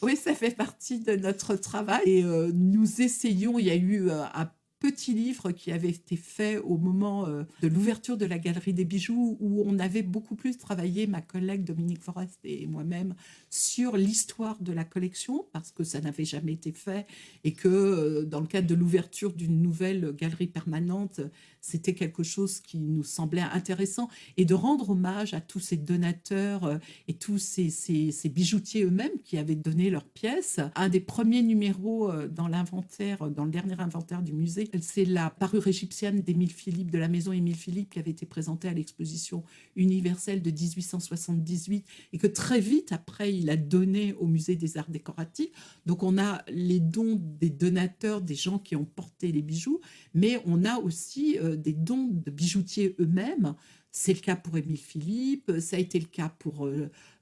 oui, ça fait partie de notre travail. Et nous essayons, il y a eu un petit livre qui avait été fait au moment de l'ouverture de la Galerie des Bijoux, où on avait beaucoup plus travaillé, ma collègue Dominique Forest et moi-même, sur l'histoire de la collection, parce que ça n'avait jamais été fait, et que dans le cadre de l'ouverture d'une nouvelle galerie permanente, c'était quelque chose qui nous semblait intéressant, et de rendre hommage à tous ces donateurs et tous ces bijoutiers eux-mêmes qui avaient donné leurs pièces. Un des premiers numéros dans l'inventaire, dans le dernier inventaire du musée, c'est la parure égyptienne d'Émile Philippe, de la maison Émile Philippe, qui avait été présentée à l'exposition universelle de 1878 et que très vite après, il a donné au musée des arts décoratifs. Donc on a les dons des donateurs, des gens qui ont porté les bijoux, mais on a aussi des dons de bijoutiers eux-mêmes. C'est le cas pour Émile Philippe, ça a été le cas pour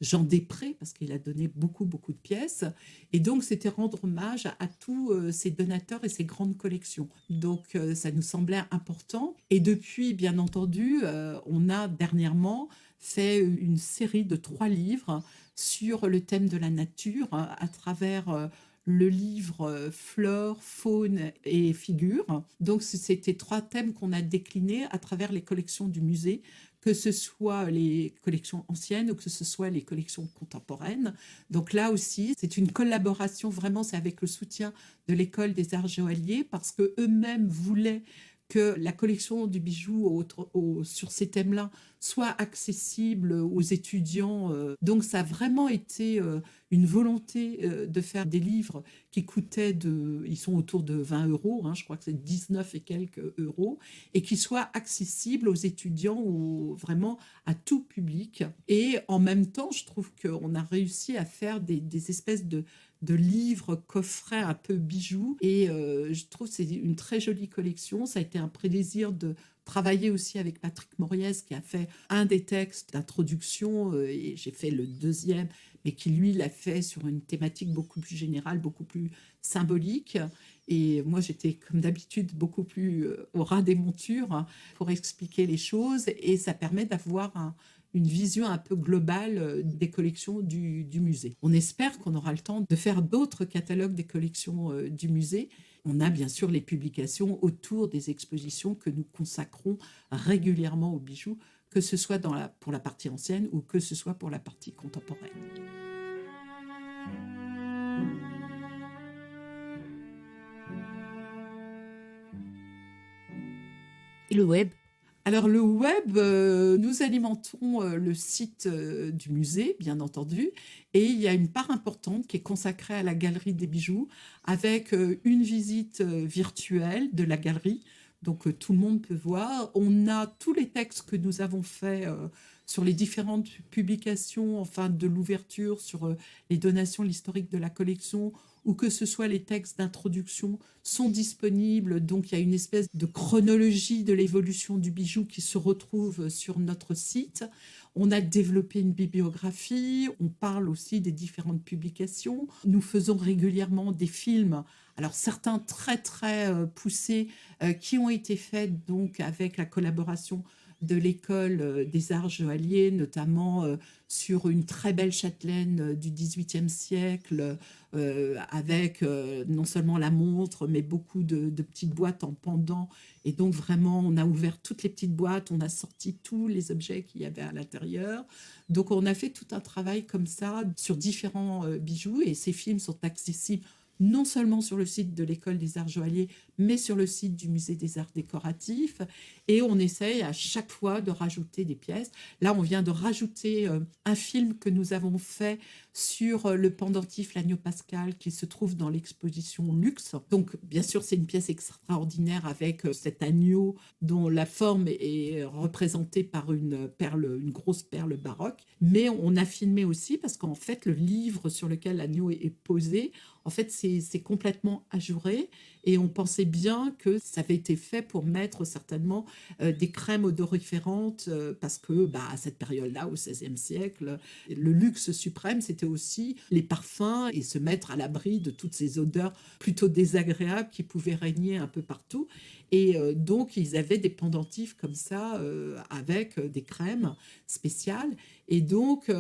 Jean Després, parce qu'il a donné beaucoup, beaucoup de pièces. Et donc, c'était rendre hommage à tous ces donateurs et ces grandes collections. Donc, ça nous semblait important. Et depuis, bien entendu, on a dernièrement fait une série de 3 livres sur le thème de la nature à travers le livre Flore, Faune et Figures. Donc, c'était 3 thèmes qu'on a déclinés à travers les collections du musée, que ce soit les collections anciennes ou que ce soit les collections contemporaines. Donc là aussi, c'est une collaboration, vraiment, c'est avec le soutien de l'École des Arts Joailliers, parce qu'eux-mêmes voulaient que la collection du bijou sur ces thèmes-là soit accessible aux étudiants. Donc ça a vraiment été une volonté de faire des livres qui coûtaient, ils sont autour de 20 euros, je crois que c'est 19 et quelques euros, et qui soient accessibles aux étudiants ou vraiment à tout public. Et en même temps, je trouve qu'on a réussi à faire des espèces de livres, coffrets un peu bijoux. Et je trouve que c'est une très jolie collection. Ça a été un plaisir de travailler aussi avec Patrick Moriès, qui a fait un des textes d'introduction, et j'ai fait le deuxième, mais qui, lui, l'a fait sur une thématique beaucoup plus générale, beaucoup plus symbolique. Et moi, j'étais, comme d'habitude, beaucoup plus au ras des montures pour expliquer les choses. Et ça permet d'avoir une vision un peu globale des collections du musée. On espère qu'on aura le temps de faire d'autres catalogues des collections du musée. On a bien sûr les publications autour des expositions que nous consacrons régulièrement aux bijoux, que ce soit pour la partie ancienne ou que ce soit pour la partie contemporaine. Et le web? Alors le web, nous alimentons le site du musée, bien entendu, et il y a une part importante qui est consacrée à la Galerie des Bijoux, avec une visite virtuelle de la galerie, donc tout le monde peut voir. On a tous les textes que nous avons faits sur les différentes publications, enfin de l'ouverture, sur les donations, l'historique de la collection, ou que ce soit les textes d'introduction sont disponibles. Donc, il y a une espèce de chronologie de l'évolution du bijou qui se retrouve sur notre site. On a développé une bibliographie, on parle aussi des différentes publications. Nous faisons régulièrement des films, alors certains très très poussés, qui ont été faits donc avec la collaboration de l'école des arts joailliers, notamment sur une très belle châtelaine du XVIIIe siècle, avec non seulement la montre, mais beaucoup de petites boîtes en pendant. Et donc vraiment, on a ouvert toutes les petites boîtes, on a sorti tous les objets qu'il y avait à l'intérieur. Donc on a fait tout un travail comme ça sur différents bijoux, et ces films sont accessibles non seulement sur le site de l'École des Arts Joailliers, mais sur le site du Musée des Arts Décoratifs. Et on essaye à chaque fois de rajouter des pièces. Là, on vient de rajouter un film que nous avons fait sur le pendentif l'agneau pascal qui se trouve dans l'exposition Luxe. Donc, bien sûr, c'est une pièce extraordinaire avec cet agneau dont la forme est représentée par une perle, une grosse perle baroque. Mais on a filmé aussi parce qu'en fait, le livre sur lequel l'agneau est posé, en fait, c'est complètement ajouré, et on pensait bien que ça avait été fait pour mettre certainement des crèmes odoriférantes parce que à cette période-là, au XVIe siècle, le luxe suprême, c'était aussi les parfums et se mettre à l'abri de toutes ces odeurs plutôt désagréables qui pouvaient régner un peu partout. Et donc, ils avaient des pendentifs comme ça avec des crèmes spéciales. Et donc,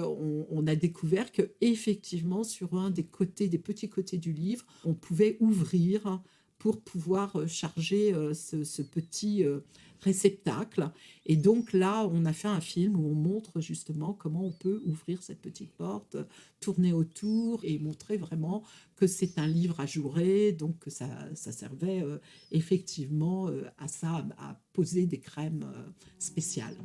on a découvert qu'effectivement, sur un des côtés, des petits côtés du livre, on pouvait ouvrir pour pouvoir charger ce petit réceptacle. Et donc là, on a fait un film où on montre justement comment on peut ouvrir cette petite porte, tourner autour et montrer vraiment que c'est un livre ajouré, donc que ça servait effectivement à ça, à poser des crèmes spéciales.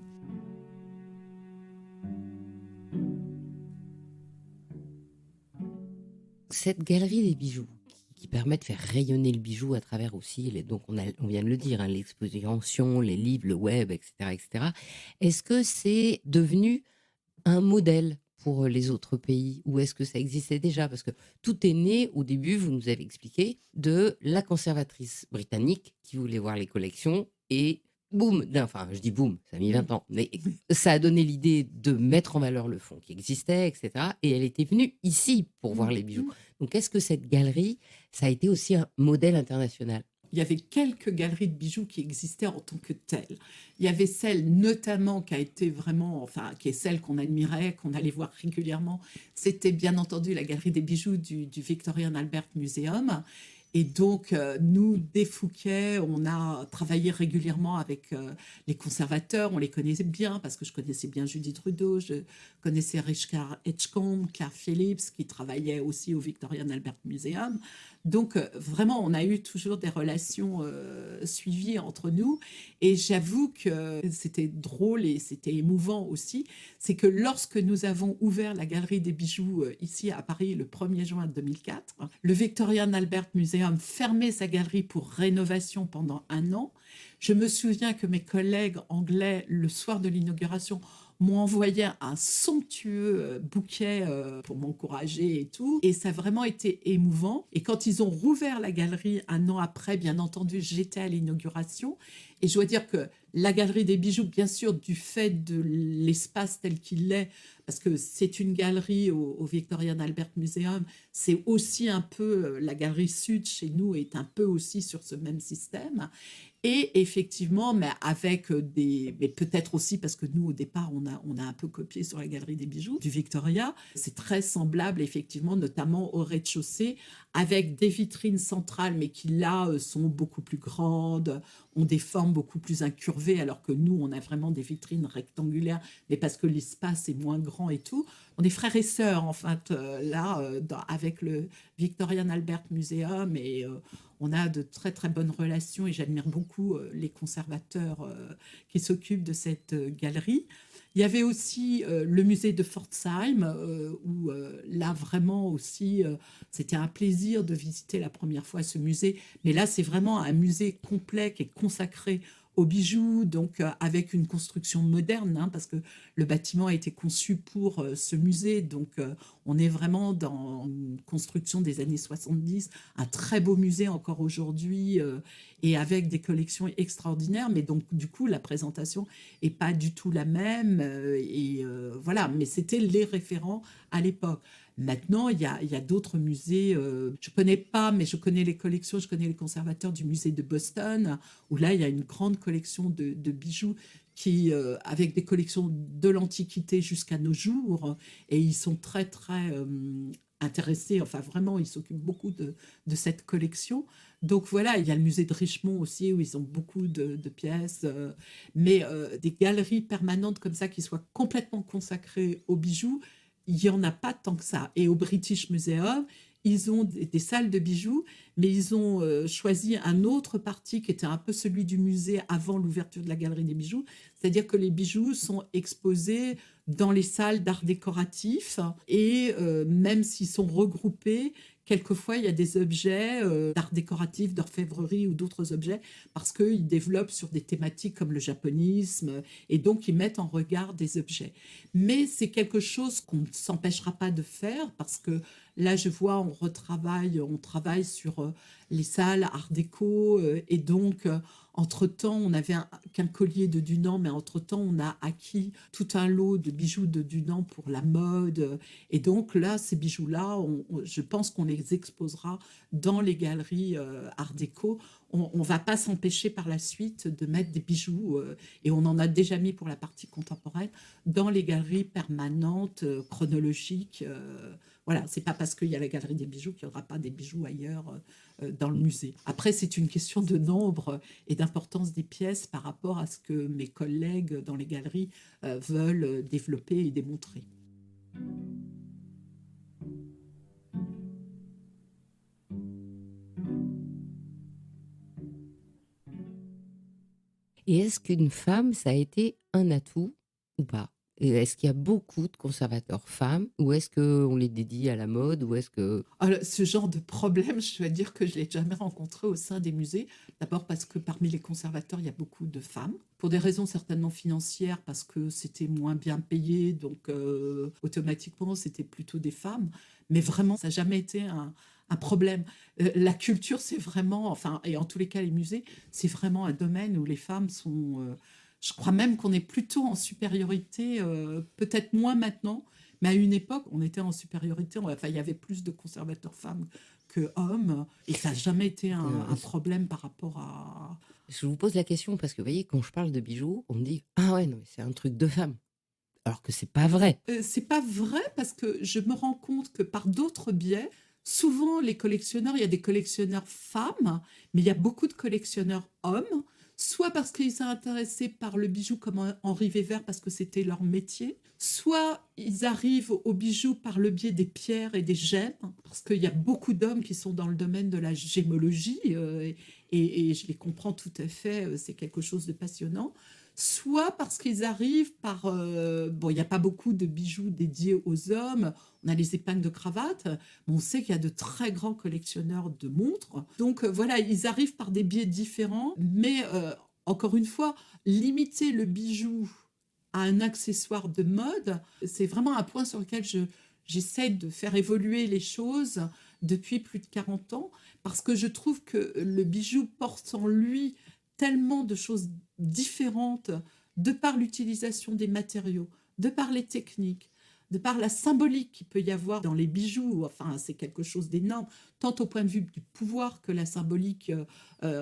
Cette galerie des bijoux qui permet de faire rayonner le bijou à travers aussi, donc on vient de le dire, hein, l'exposition, les livres, le web, etc., etc. Est-ce que c'est devenu un modèle pour les autres pays, ou est-ce que ça existait déjà? Parce que tout est né au début, vous nous avez expliqué, de la conservatrice britannique qui voulait voir les collections, et boum, enfin je dis boum, ça a mis 20 ans, mais ça a donné l'idée de mettre en valeur le fonds qui existait, etc. Et elle était venue ici pour voir les bijoux. Donc est-ce que cette galerie, ça a été aussi un modèle international? Il y avait quelques galeries de bijoux qui existaient en tant que telles. Il y avait celle notamment qui a été vraiment, enfin, qui est celle qu'on admirait, qu'on allait voir régulièrement. C'était bien entendu la galerie des bijoux du Victorian Albert Museum. Et donc, nous, des Fouquet, on a travaillé régulièrement avec les conservateurs. On les connaissait bien parce que je connaissais bien Judith Trudeau, je connaissais Richard Edgecombe, Claire Phillips, qui travaillait aussi au Victorian Albert Museum. Donc, vraiment, on a eu toujours des relations suivies entre nous. Et j'avoue que c'était drôle et c'était émouvant aussi. C'est que lorsque nous avons ouvert la galerie des bijoux ici à Paris le 1er juin 2004, le Victorian Albert Museum fermait sa galerie pour rénovation pendant 1 an. Je me souviens que mes collègues anglais, le soir de l'inauguration, m'ont envoyé un somptueux bouquet pour m'encourager et tout. Et ça a vraiment été émouvant. Et quand ils ont rouvert la galerie 1 an après, bien entendu, j'étais à l'inauguration. Et je dois dire que la galerie des bijoux, bien sûr, du fait de l'espace tel qu'il est, parce que c'est une galerie au Victorian Albert Museum, c'est aussi un peu, la galerie sud chez nous est un peu aussi sur ce même système. Et effectivement, mais avec mais peut-être aussi parce que nous, au départ, on a un peu copié sur la galerie des bijoux du Victoria. C'est très semblable, effectivement, notamment au rez-de-chaussée, avec des vitrines centrales, mais qui là sont beaucoup plus grandes, ont des formes beaucoup plus incurvées, alors que nous, on a vraiment des vitrines rectangulaires, mais parce que l'espace est moins grand et tout. On est frères et sœurs, en fait, avec le Victorian Albert Museum, et on a de très, très bonnes relations, et j'admire beaucoup les conservateurs qui s'occupent de cette galerie. Il y avait aussi le musée de Pforzheim, où là, vraiment aussi, c'était un plaisir de visiter la première fois ce musée. Mais là, c'est vraiment un musée complet qui est consacré aux bijoux, donc avec une construction moderne, hein, parce que le bâtiment a été conçu pour ce musée, donc on est vraiment dans une construction des années 70, un très beau musée encore aujourd'hui, et avec des collections extraordinaires, mais donc du coup la présentation est pas du tout la même, voilà, mais c'était les référents à l'époque. Maintenant, il y a d'autres musées. Je ne connais pas, mais je connais les collections, je connais les conservateurs du musée de Boston, où là, il y a une grande collection de bijoux avec des collections de l'Antiquité jusqu'à nos jours. Et ils sont très, très intéressés. Enfin, vraiment, ils s'occupent beaucoup de cette collection. Donc voilà, il y a le musée de Richmond aussi, où ils ont beaucoup de pièces. Mais des galeries permanentes comme ça qui soient complètement consacrées aux bijoux, il n'y en a pas tant que ça. Et au British Museum, ils ont des salles de bijoux, mais ils ont choisi un autre parti qui était un peu celui du musée avant l'ouverture de la galerie des bijoux. C'est-à-dire que les bijoux sont exposés dans les salles d'art décoratif et même s'ils sont regroupés, quelquefois il y a des objets d'art décoratif, d'orfèvrerie ou d'autres objets parce qu'ils développent sur des thématiques comme le japonisme et donc ils mettent en regard des objets. Mais c'est quelque chose qu'on ne s'empêchera pas de faire parce que là, je vois, on travaille sur les salles art déco et donc, entre-temps, on avait qu'un collier de Dunant, mais entre-temps, on a acquis tout un lot de bijoux de Dunant pour la mode. Et donc là, ces bijoux-là, je pense qu'on les exposera dans les galeries art déco. On ne va pas s'empêcher par la suite de mettre des bijoux, et on en a déjà mis pour la partie contemporaine, dans les galeries permanentes, chronologiques. Voilà, c'est pas parce qu'il y a la galerie des bijoux qu'il n'y aura pas des bijoux ailleurs dans le musée. Après, c'est une question de nombre et d'importance des pièces par rapport à ce que mes collègues dans les galeries veulent développer et démontrer. Et est-ce qu'une femme, ça a été un atout ou pas? Et est-ce qu'il y a beaucoup de conservateurs femmes ou est-ce qu'on les dédie à la mode ou est-ce que... Alors, ce genre de problème, je dois dire que je ne l'ai jamais rencontré au sein des musées. D'abord parce que parmi les conservateurs, il y a beaucoup de femmes, pour des raisons certainement financières, parce que c'était moins bien payé, donc automatiquement, c'était plutôt des femmes. Mais vraiment, ça n'a jamais été un problème. La culture, c'est vraiment, enfin, et en tous les cas, les musées, c'est vraiment un domaine où les femmes sont... je crois même qu'on est plutôt en supériorité, peut-être moins maintenant, mais à une époque, on était en supériorité. Enfin, il y avait plus de conservateurs femmes que hommes, et ça n'a jamais été un problème par rapport à... Je vous pose la question parce que, vous voyez, quand je parle de bijoux, on me dit « Ah ouais, non, mais c'est un truc de femme ». Alors que c'est pas vrai. C'est pas vrai parce que je me rends compte que par d'autres biais, souvent les collectionneurs, il y a des collectionneurs femmes, mais il y a beaucoup de collectionneurs hommes, soit parce qu'ils sont intéressés par le bijou comme Henri Weber parce que c'était leur métier, soit ils arrivent aux bijoux par le biais des pierres et des gemmes, parce qu'il y a beaucoup d'hommes qui sont dans le domaine de la gémologie, et je les comprends tout à fait, c'est quelque chose de passionnant, soit parce qu'ils arrivent par... bon, il n'y a pas beaucoup de bijoux dédiés aux hommes, on a les épingles de cravate, mais on sait qu'il y a de très grands collectionneurs de montres. Donc voilà, ils arrivent par des biais différents, mais encore une fois, limiter le bijou à un accessoire de mode, c'est vraiment un point sur lequel j'essaie de faire évoluer les choses depuis plus de 40 ans, parce que je trouve que le bijou porte en lui tellement de choses différentes de par l'utilisation des matériaux, de par les techniques, de par la symbolique qu'il peut y avoir dans les bijoux. Enfin, c'est quelque chose d'énorme, tant au point de vue du pouvoir que la symbolique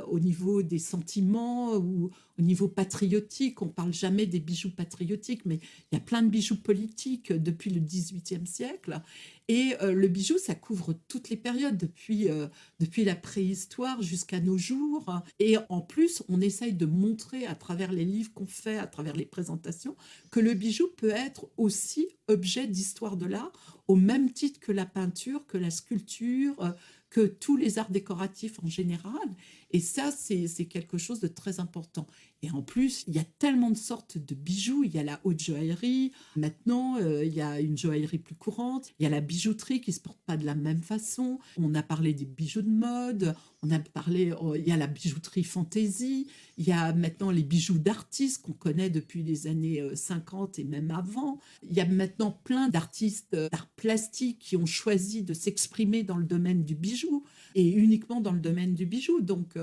au niveau des sentiments ou au niveau patriotique. On ne parle jamais des bijoux patriotiques, mais il y a plein de bijoux politiques depuis le XVIIIe siècle. Et le bijou, ça couvre toutes les périodes, depuis la préhistoire jusqu'à nos jours. Et en plus, on essaye de montrer à travers les livres qu'on fait, à travers les présentations, que le bijou peut être aussi objet d'histoire de l'art, au même titre que la peinture, que la sculpture, que tous les arts décoratifs en général. Et ça, c'est quelque chose de très important. Et en plus, il y a tellement de sortes de bijoux. Il y a la haute joaillerie. Maintenant, il y a une joaillerie plus courante. Il y a la bijouterie qui ne se porte pas de la même façon. On a parlé des bijoux de mode. On a parlé, il y a la bijouterie fantaisie, il y a maintenant les bijoux d'artistes qu'on connaît depuis les années 50 et même avant. Il y a maintenant plein d'artistes d'art plastique qui ont choisi de s'exprimer dans le domaine du bijou et uniquement dans le domaine du bijou. Donc, on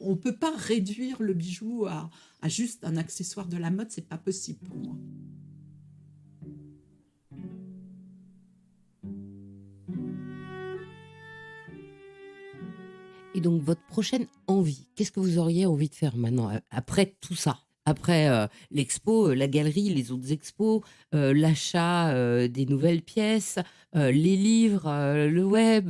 ne peut pas réduire le bijou à juste un accessoire de la mode, c'est pas possible pour moi. Et donc, votre prochaine envie, qu'est-ce que vous auriez envie de faire maintenant, après tout ça? Après l'expo, la galerie, les autres expos, l'achat des nouvelles pièces, les livres, le web.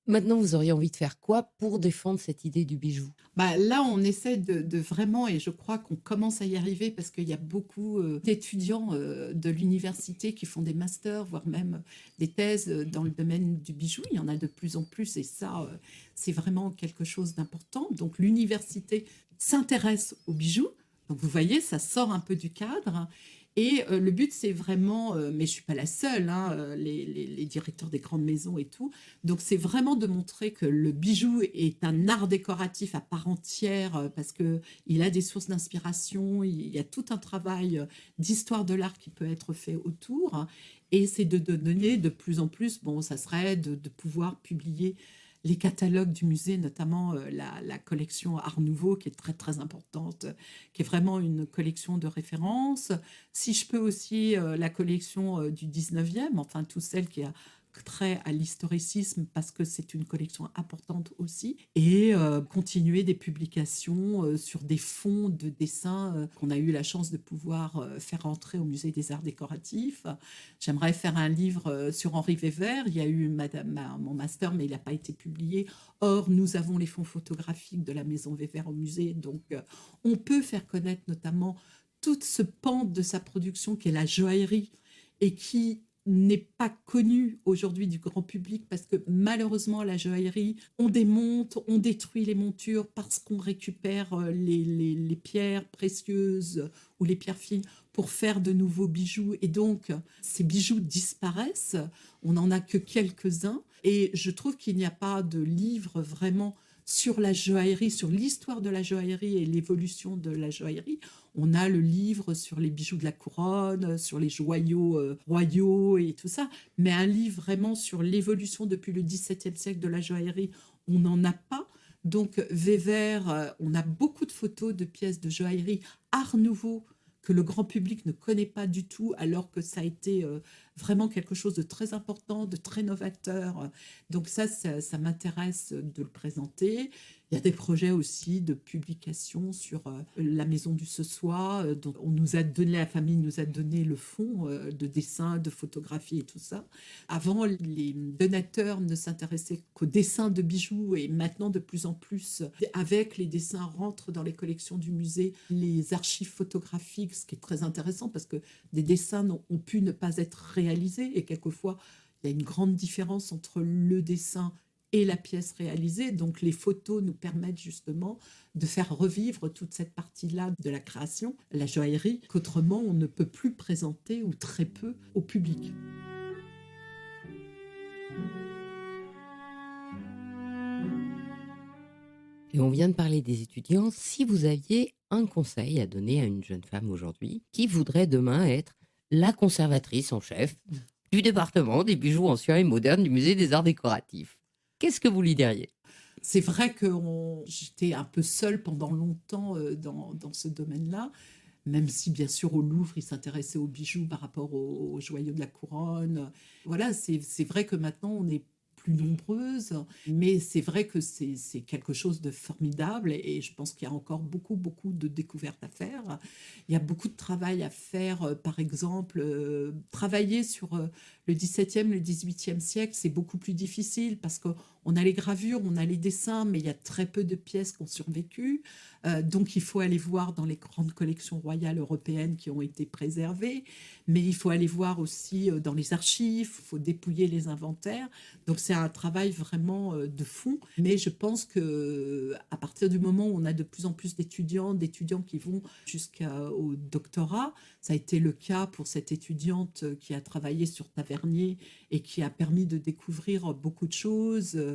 Maintenant, vous auriez envie de faire quoi pour défendre cette idée du bijou? Bah, là, on essaie de vraiment, et je crois qu'on commence à y arriver parce qu'il y a beaucoup d'étudiants de l'université qui font des masters, voire même des thèses dans le domaine du bijou. Il y en a de plus en plus et ça, c'est vraiment quelque chose d'important. Donc, l'université s'intéresse aux bijoux. Donc, vous voyez, ça sort un peu du cadre. Et le but, c'est vraiment, mais je ne suis pas la seule, hein, les directeurs des grandes maisons et tout. Donc, c'est vraiment de montrer que le bijou est un art décoratif à part entière parce qu'il a des sources d'inspiration, il y a tout un travail d'histoire de l'art qui peut être fait autour. Hein. Et c'est de donner de plus en plus, bon, ça serait de pouvoir publier les catalogues du musée, notamment la collection Art Nouveau, qui est très, très importante, qui est vraiment une collection de référence. Si je peux aussi, la collection du 19e, enfin, tout celle qui a trait à l'historicisme, parce que c'est une collection importante aussi, et continuer des publications sur des fonds de dessins qu'on a eu la chance de pouvoir faire entrer au Musée des Arts Décoratifs. J'aimerais faire un livre sur Henri Weber. Il y a eu mon master, mais il n'a pas été publié. Or, nous avons les fonds photographiques de la Maison Weber au musée, donc on peut faire connaître notamment toute ce pan de sa production qui est la joaillerie et qui n'est pas connue aujourd'hui du grand public parce que malheureusement la joaillerie, on démonte, on détruit les montures parce qu'on récupère les pierres précieuses ou les pierres fines pour faire de nouveaux bijoux et donc ces bijoux disparaissent, on n'en a que quelques-uns et je trouve qu'il n'y a pas de livre vraiment sur la joaillerie, sur l'histoire de la joaillerie et l'évolution de la joaillerie. On a le livre sur les bijoux de la couronne, sur les joyaux royaux et tout ça, mais un livre vraiment sur l'évolution depuis le XVIIe siècle de la joaillerie, on n'en a pas. Donc Weber, on a beaucoup de photos de pièces de joaillerie Art Nouveau que le grand public ne connaît pas du tout, alors que ça a été vraiment quelque chose de très important, de très novateur. Donc ça m'intéresse de le présenter. Il y a des projets aussi de publication sur la maison du ce soir. Donc on nous a donné, la famille nous a donné le fonds de dessin, de photographie et tout ça. Avant, les donateurs ne s'intéressaient qu'aux dessins de bijoux et maintenant de plus en plus, avec les dessins rentrent dans les collections du musée, les archives photographiques, ce qui est très intéressant parce que des dessins ont pu ne pas être réalisés et quelquefois il y a une grande différence entre le dessin et la pièce réalisée. Donc les photos nous permettent justement de faire revivre toute cette partie-là de la création, la joaillerie, qu'autrement on ne peut plus présenter ou très peu au public. Et on vient de parler des étudiants. Si vous aviez un conseil à donner à une jeune femme aujourd'hui qui voudrait demain être la conservatrice en chef du département des bijoux anciens et modernes du Musée des Arts Décoratifs, qu'est-ce que vous lui diriez? C'est vrai que j'étais un peu seule pendant longtemps dans ce domaine-là, même si bien sûr au Louvre, ils s'intéressaient aux bijoux par rapport aux joyaux de la couronne. Voilà, c'est vrai que maintenant on est plus nombreuses, mais c'est vrai que c'est quelque chose de formidable et je pense qu'il y a encore beaucoup, beaucoup de découvertes à faire. Il y a beaucoup de travail à faire, par exemple, travailler sur le XVIIe, le XVIIIe siècle, c'est beaucoup plus difficile parce qu'on a les gravures, on a les dessins, mais il y a très peu de pièces qui ont survécu. Donc il faut aller voir dans les grandes collections royales européennes qui ont été préservées, mais il faut aller voir aussi dans les archives, il faut dépouiller les inventaires. Donc c'est un travail vraiment de fond, mais je pense que à partir du moment où on a de plus en plus d'étudiants qui vont jusqu'au doctorat, ça a été le cas pour cette étudiante qui a travaillé sur Tavernier et qui a permis de découvrir beaucoup de choses.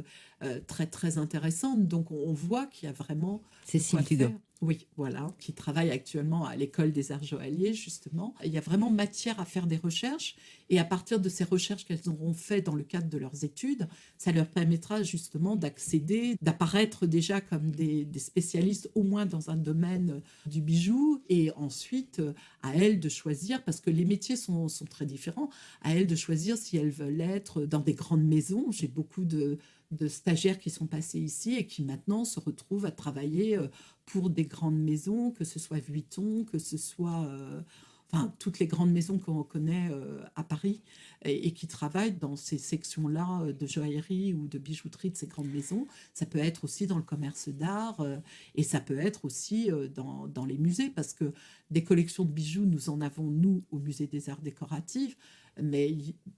très, très intéressantes. Donc, on voit qu'il y a vraiment de quoi Cécile Dugan. faire. Oui, voilà, qui travaille actuellement à l'École des Arts Joailliers, justement. Il y a vraiment matière à faire des recherches. Et à partir de ces recherches qu'elles auront faites dans le cadre de leurs études, ça leur permettra justement d'accéder, d'apparaître déjà comme des spécialistes, au moins dans un domaine du bijou. Et ensuite, à elles de choisir, parce que les métiers sont très différents, à elles de choisir si elles veulent être dans des grandes maisons. J'ai beaucoup de stagiaires qui sont passés ici et qui maintenant se retrouvent à travailler pour des grandes maisons, que ce soit Vuitton, que ce soit enfin, toutes les grandes maisons qu'on connaît à Paris et qui travaillent dans ces sections-là de joaillerie ou de bijouterie de ces grandes maisons. Ça peut être aussi dans le commerce d'art et ça peut être aussi dans les musées, parce que des collections de bijoux, nous en avons, nous, au Musée des Arts Décoratifs, mais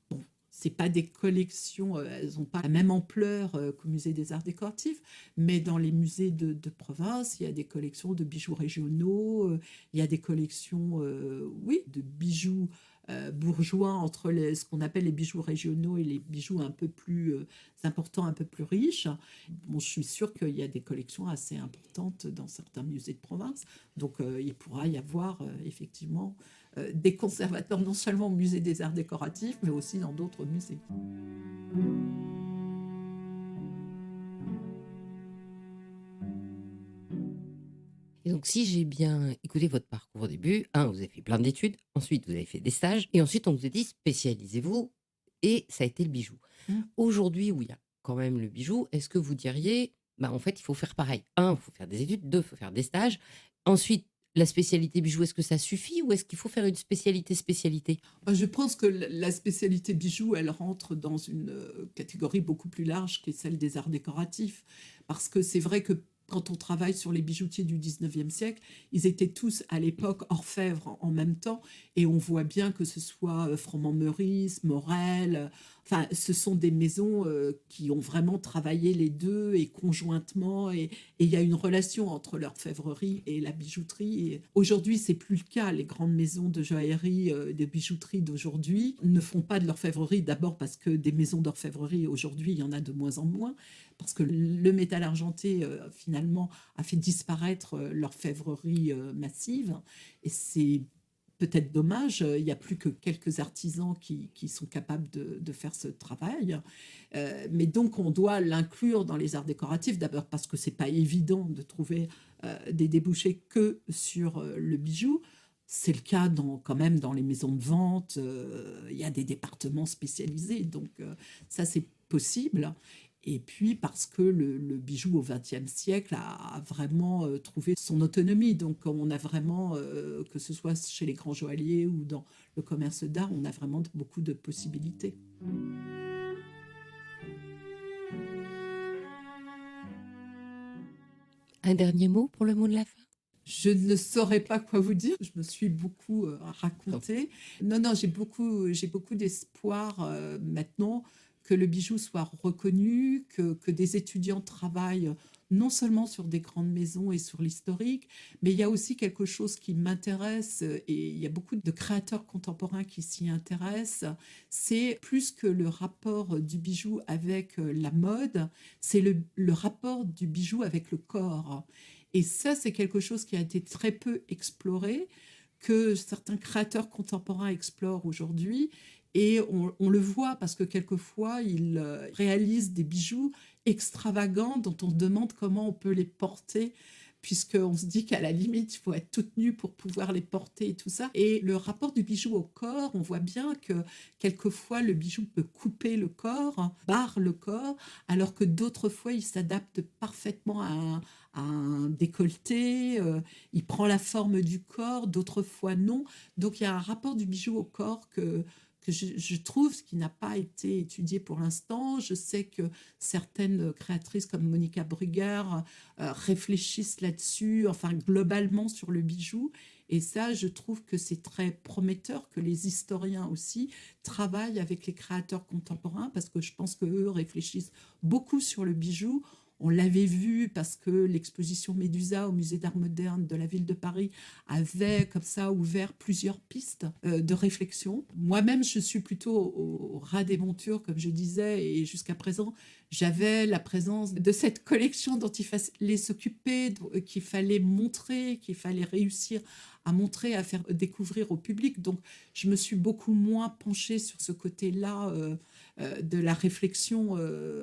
bon, c'est pas des collections, elles n'ont pas la même ampleur qu'au Musée des Arts Décoratifs, mais dans les musées de province, il y a des collections de bijoux régionaux, il y a des collections, oui, de bijoux bourgeois entre ce qu'on appelle les bijoux régionaux et les bijoux un peu plus importants, un peu plus riches. Bon, je suis sûre qu'il y a des collections assez importantes dans certains musées de province, donc il pourra y avoir effectivement des conservateurs non seulement au Musée des Arts Décoratifs, mais aussi dans d'autres musées. Et donc, si j'ai bien écouté votre parcours au début, vous avez fait plein d'études, ensuite vous avez fait des stages, et ensuite on vous a dit spécialisez-vous, et ça a été le bijou. Mm. Aujourd'hui, où il y a quand même le bijou, est-ce que vous diriez, en fait, il faut faire pareil. Un, il faut faire des études. Deux, il faut faire des stages. Ensuite, la spécialité bijou, est-ce que ça suffit ou est-ce qu'il faut faire une spécialité? Je pense que la spécialité bijoux, elle rentre dans une catégorie beaucoup plus large qui est celle des arts décoratifs. Parce que c'est vrai que quand on travaille sur les bijoutiers du 19e siècle, ils étaient tous à l'époque orfèvres en même temps. Et on voit bien que ce soit Froment-Meurice, Morel, enfin, ce sont des maisons qui ont vraiment travaillé les deux et conjointement. Et il y a une relation entre l'orfèvrerie et la bijouterie. Et aujourd'hui, c'est plus le cas. Les grandes maisons de joaillerie, de bijouterie d'aujourd'hui ne font pas de l'orfèvrerie. D'abord parce que des maisons d'orfèvrerie aujourd'hui, il y en a de moins en moins. Parce que le métal argenté, finalement, a fait disparaître l'orfèvrerie massive. Et c'est peut-être dommage, il n'y a plus que quelques artisans qui sont capables de faire ce travail. Mais donc, on doit l'inclure dans les arts décoratifs, d'abord parce que ce n'est pas évident de trouver des débouchés que sur le bijou. C'est le cas quand même dans les maisons de vente. Il y a des départements spécialisés, donc ça, c'est possible. Et puis parce que le bijou au XXe siècle a vraiment trouvé son autonomie. Donc on a vraiment, que ce soit chez les grands joailliers ou dans le commerce d'art, on a vraiment beaucoup de possibilités. Un dernier mot pour le mot de la fin? Je ne saurais pas quoi vous dire. Je me suis beaucoup racontée. Non, j'ai beaucoup d'espoir maintenant que le bijou soit reconnu, que des étudiants travaillent non seulement sur des grandes maisons et sur l'historique, mais il y a aussi quelque chose qui m'intéresse, et il y a beaucoup de créateurs contemporains qui s'y intéressent. C'est plus que le rapport du bijou avec la mode, c'est le rapport du bijou avec le corps. Et ça, c'est quelque chose qui a été très peu exploré, que certains créateurs contemporains explorent aujourd'hui. Et on le voit parce que quelquefois, ils réalisent des bijoux extravagants dont on se demande comment on peut les porter, puisqu'on se dit qu'à la limite, il faut être toute nue pour pouvoir les porter et tout ça. Et le rapport du bijou au corps, on voit bien que quelquefois, le bijou peut couper le corps, barre le corps, alors que d'autres fois, il s'adapte parfaitement à un décolleté, il prend la forme du corps, d'autres fois non. Donc il y a un rapport du bijou au corps que je trouve qui n'a pas été étudié pour l'instant. Je sais que certaines créatrices comme Monica Brugger réfléchissent là-dessus, enfin globalement sur le bijou. Et ça, je trouve que c'est très prometteur que les historiens aussi travaillent avec les créateurs contemporains, parce que je pense qu'eux réfléchissent beaucoup sur le bijou. On l'avait vu parce que l'exposition Médusa au musée d'art moderne de la ville de Paris avait comme ça ouvert plusieurs pistes de réflexion. Moi-même, je suis plutôt au ras des montures, comme je disais, et jusqu'à présent, j'avais la présence de cette collection dont il fallait s'occuper, qu'il fallait montrer, qu'il fallait réussir à montrer, à faire découvrir au public. Donc, je me suis beaucoup moins penchée sur ce côté-là de la réflexion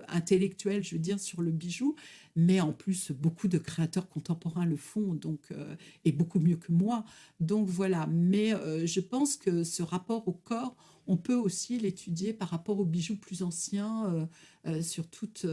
intellectuelle, je veux dire, sur le bijou. Mais en plus, beaucoup de créateurs contemporains le font, donc, et beaucoup mieux que moi. Donc voilà, mais je pense que ce rapport au corps, on peut aussi l'étudier par rapport aux bijoux plus anciens, sur toute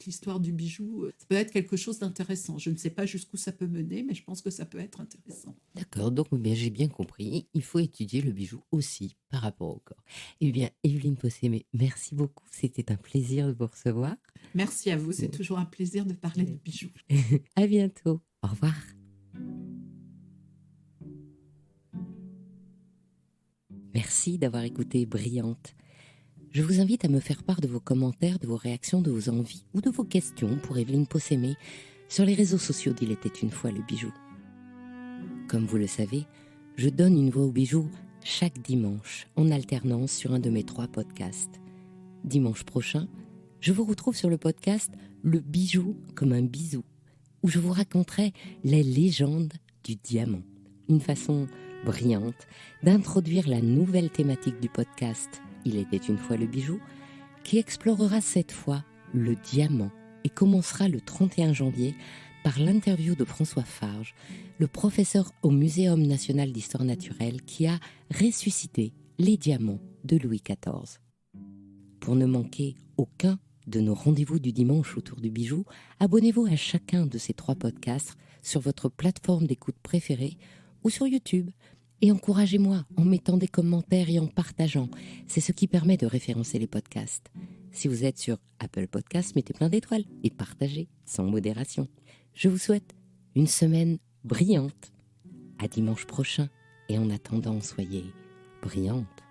l'histoire du bijou. Ça peut être quelque chose d'intéressant. Je ne sais pas jusqu'où ça peut mener, mais je pense que ça peut être intéressant. D'accord, donc bien, j'ai bien compris, il faut étudier le bijou aussi par rapport au corps. Eh bien, Evelyne Possémé, merci beaucoup, c'était un plaisir de vous recevoir. Merci à vous, c'est toujours un plaisir de parler de bijoux. À bientôt, au revoir. Merci d'avoir écouté Brillante. Je vous invite à me faire part de vos commentaires, de vos réactions, de vos envies ou de vos questions pour Evelyne Possémé sur les réseaux sociaux d'Il était une fois le bijou. Comme vous le savez, je donne une voix au bijou chaque dimanche en alternance sur un de mes 3 podcasts. Dimanche prochain, je vous retrouve sur le podcast Le bijou comme un bisou, où je vous raconterai les légendes du diamant. Une façon brillante d'introduire la nouvelle thématique du podcast Il était une fois le bijou, qui explorera cette fois le diamant et commencera le 31 janvier par l'interview de François Farge, le professeur au Muséum national d'histoire naturelle qui a ressuscité les diamants de Louis XIV. Pour ne manquer aucun de nos rendez-vous du dimanche autour du bijou, abonnez-vous à chacun de ces 3 podcasts sur votre plateforme d'écoute préférée ou sur YouTube. Et encouragez-moi en mettant des commentaires et en partageant. C'est ce qui permet de référencer les podcasts. Si vous êtes sur Apple Podcasts, mettez plein d'étoiles et partagez sans modération. Je vous souhaite une semaine brillante. À dimanche prochain. Et en attendant, soyez brillante.